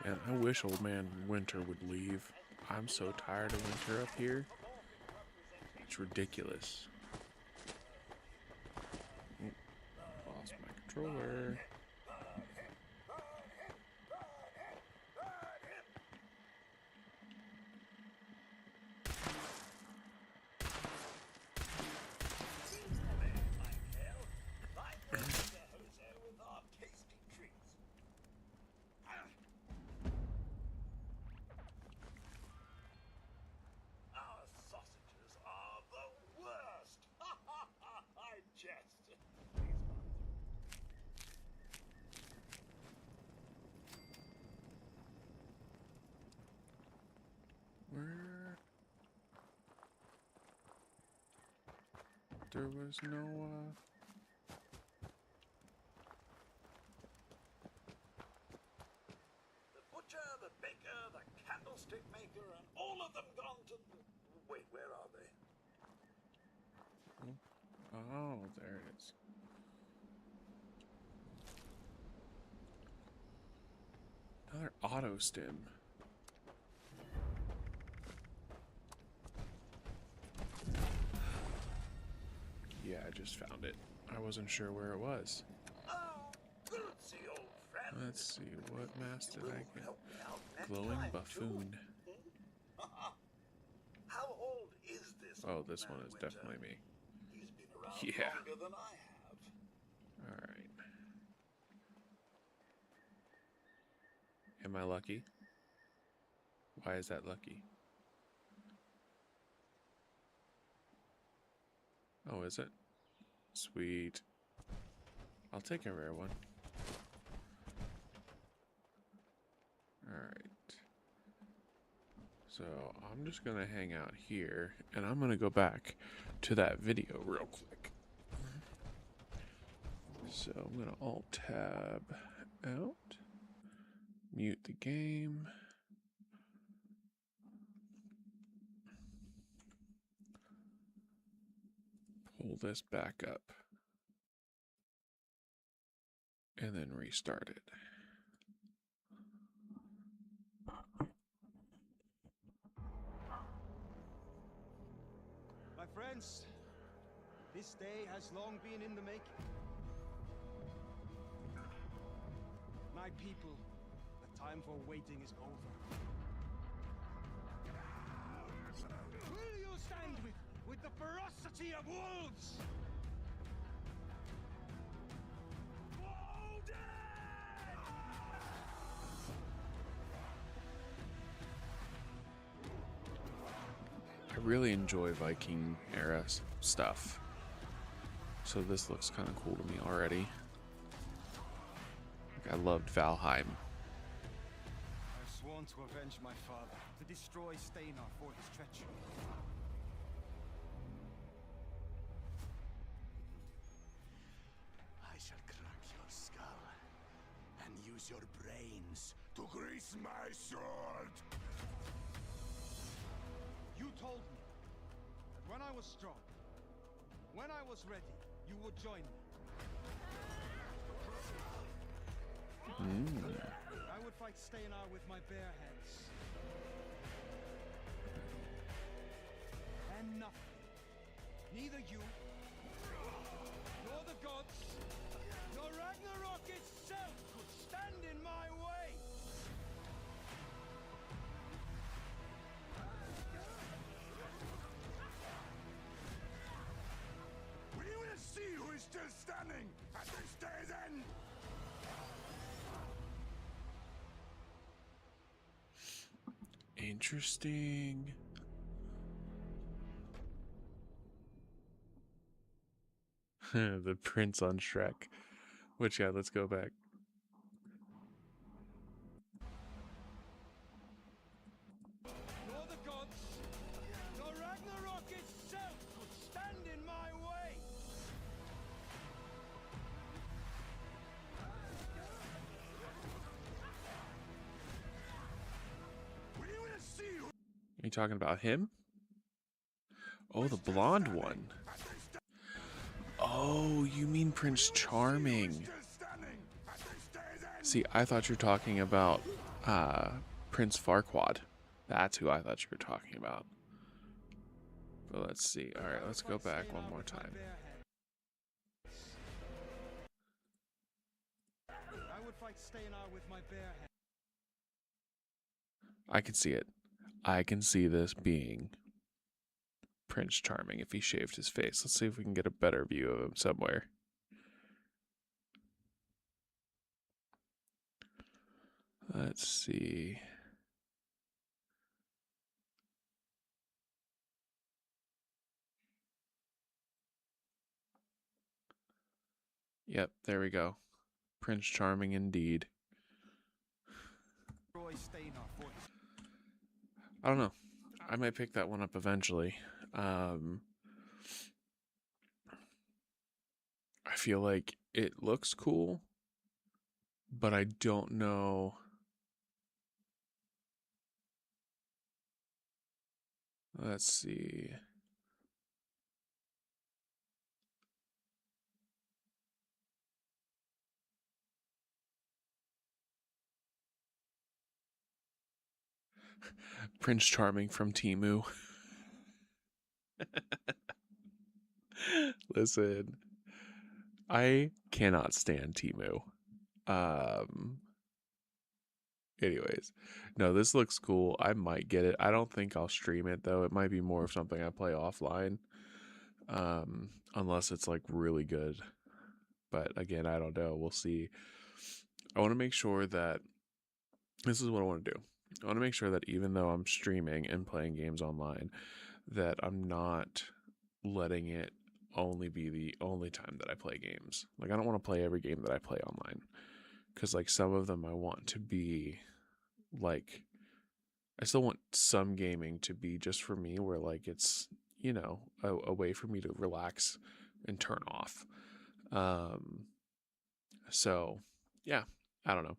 Man, I wish Old Man Winter would leave. I'm so tired of winter up here. It's ridiculous. Lost my controller. Where? There was no, The butcher, the baker, the candlestick maker, and all of them gone to the... Wait, where are they? Oh, there it is. Another auto stim. Yeah, I just found it. I wasn't sure where it was. Oh, good to see old friend. Let's see, what mask did I get? Help me out Glowing anytime, buffoon. too. How old is this? Oh, old this man one is Winter? definitely me. He's been around Yeah. longer than I have. Alright. Am I lucky? Why is that lucky? Oh, is it? Sweet. I'll take a rare one. Alright. So, I'm just gonna hang out here, and I'm gonna go back to that video real quick. So, I'm gonna Alt-Tab out. Mute the game. Pull this back up. And then restart it. My friends, this day has long been in the making. My people, the time for waiting is over. Will you stand with the ferocity of wolves? I really enjoy Viking era stuff. So this looks kind of cool to me already. Like, I loved Valheim. I've sworn to avenge my father, to destroy Steinar for his treachery. I shall crack your skull and use your brains to grease my sword. You told me that when I was strong, when I was ready, you would join me. I would fight Steinar with my bare hands. And nothing, neither you, nor the gods, nor Ragnarok itself could stand in my way. We will see who is still standing at this day's end. Interesting. The prince on Shrek. Which, yeah, let's go back. Nor the gods, nor Ragnarok itself could stand in my way. We will see who Are you talking about him? Oh, the blonde one. Oh, you mean Prince Charming. still standing at this day's end. See, I thought you were talking about Prince Farquaad. That's who I thought you were talking about. But let's see. All right, let's go back one more time. I would fight Steinar with my bare hands. I can see it. I can see this being Prince Charming if he shaved his face. Let's see if we can get a better view of him somewhere. Let's see. Yep, there we go. Prince Charming indeed. Roy Steinar for his I don't know. I might pick that one up eventually. I feel like it looks cool, but I don't know. Let's see. Prince Charming from Temu. Listen, I cannot stand Temu. Anyways, no, this looks cool. I might get it. I don't think I'll stream it though. It might be more of something I play offline. Unless it's like really good. But again, I don't know. We'll see. I want to make sure that this is what I want to do. I want to make sure that even though I'm streaming and playing games online, that I'm not letting it only be the only time that I play games. Like, I don't want to play every game that I play online. Because, like, some of them I want to be, like, I still want some gaming to be just for me where, like, it's, you know, a way for me to relax and turn off. So, yeah, I don't know.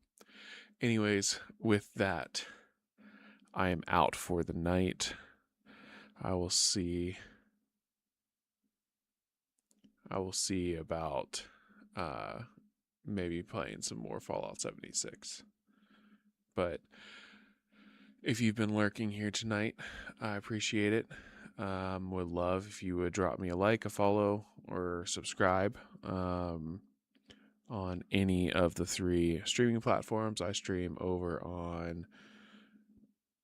Anyways, with that, I am out for the night. I will see about maybe playing some more Fallout 76. But if you've been lurking here tonight, I appreciate it. Would love if you would drop me a like, a follow, or subscribe on any of the 3 streaming platforms. I stream over on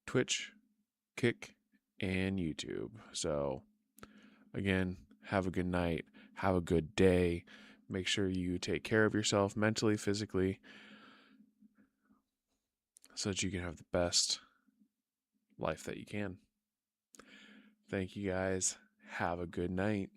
Twitch, Kick, and YouTube. So, again, have a good night. Have a good day. Make sure you take care of yourself mentally, physically, so that you can have the best life that you can. Thank you guys. Have a good night.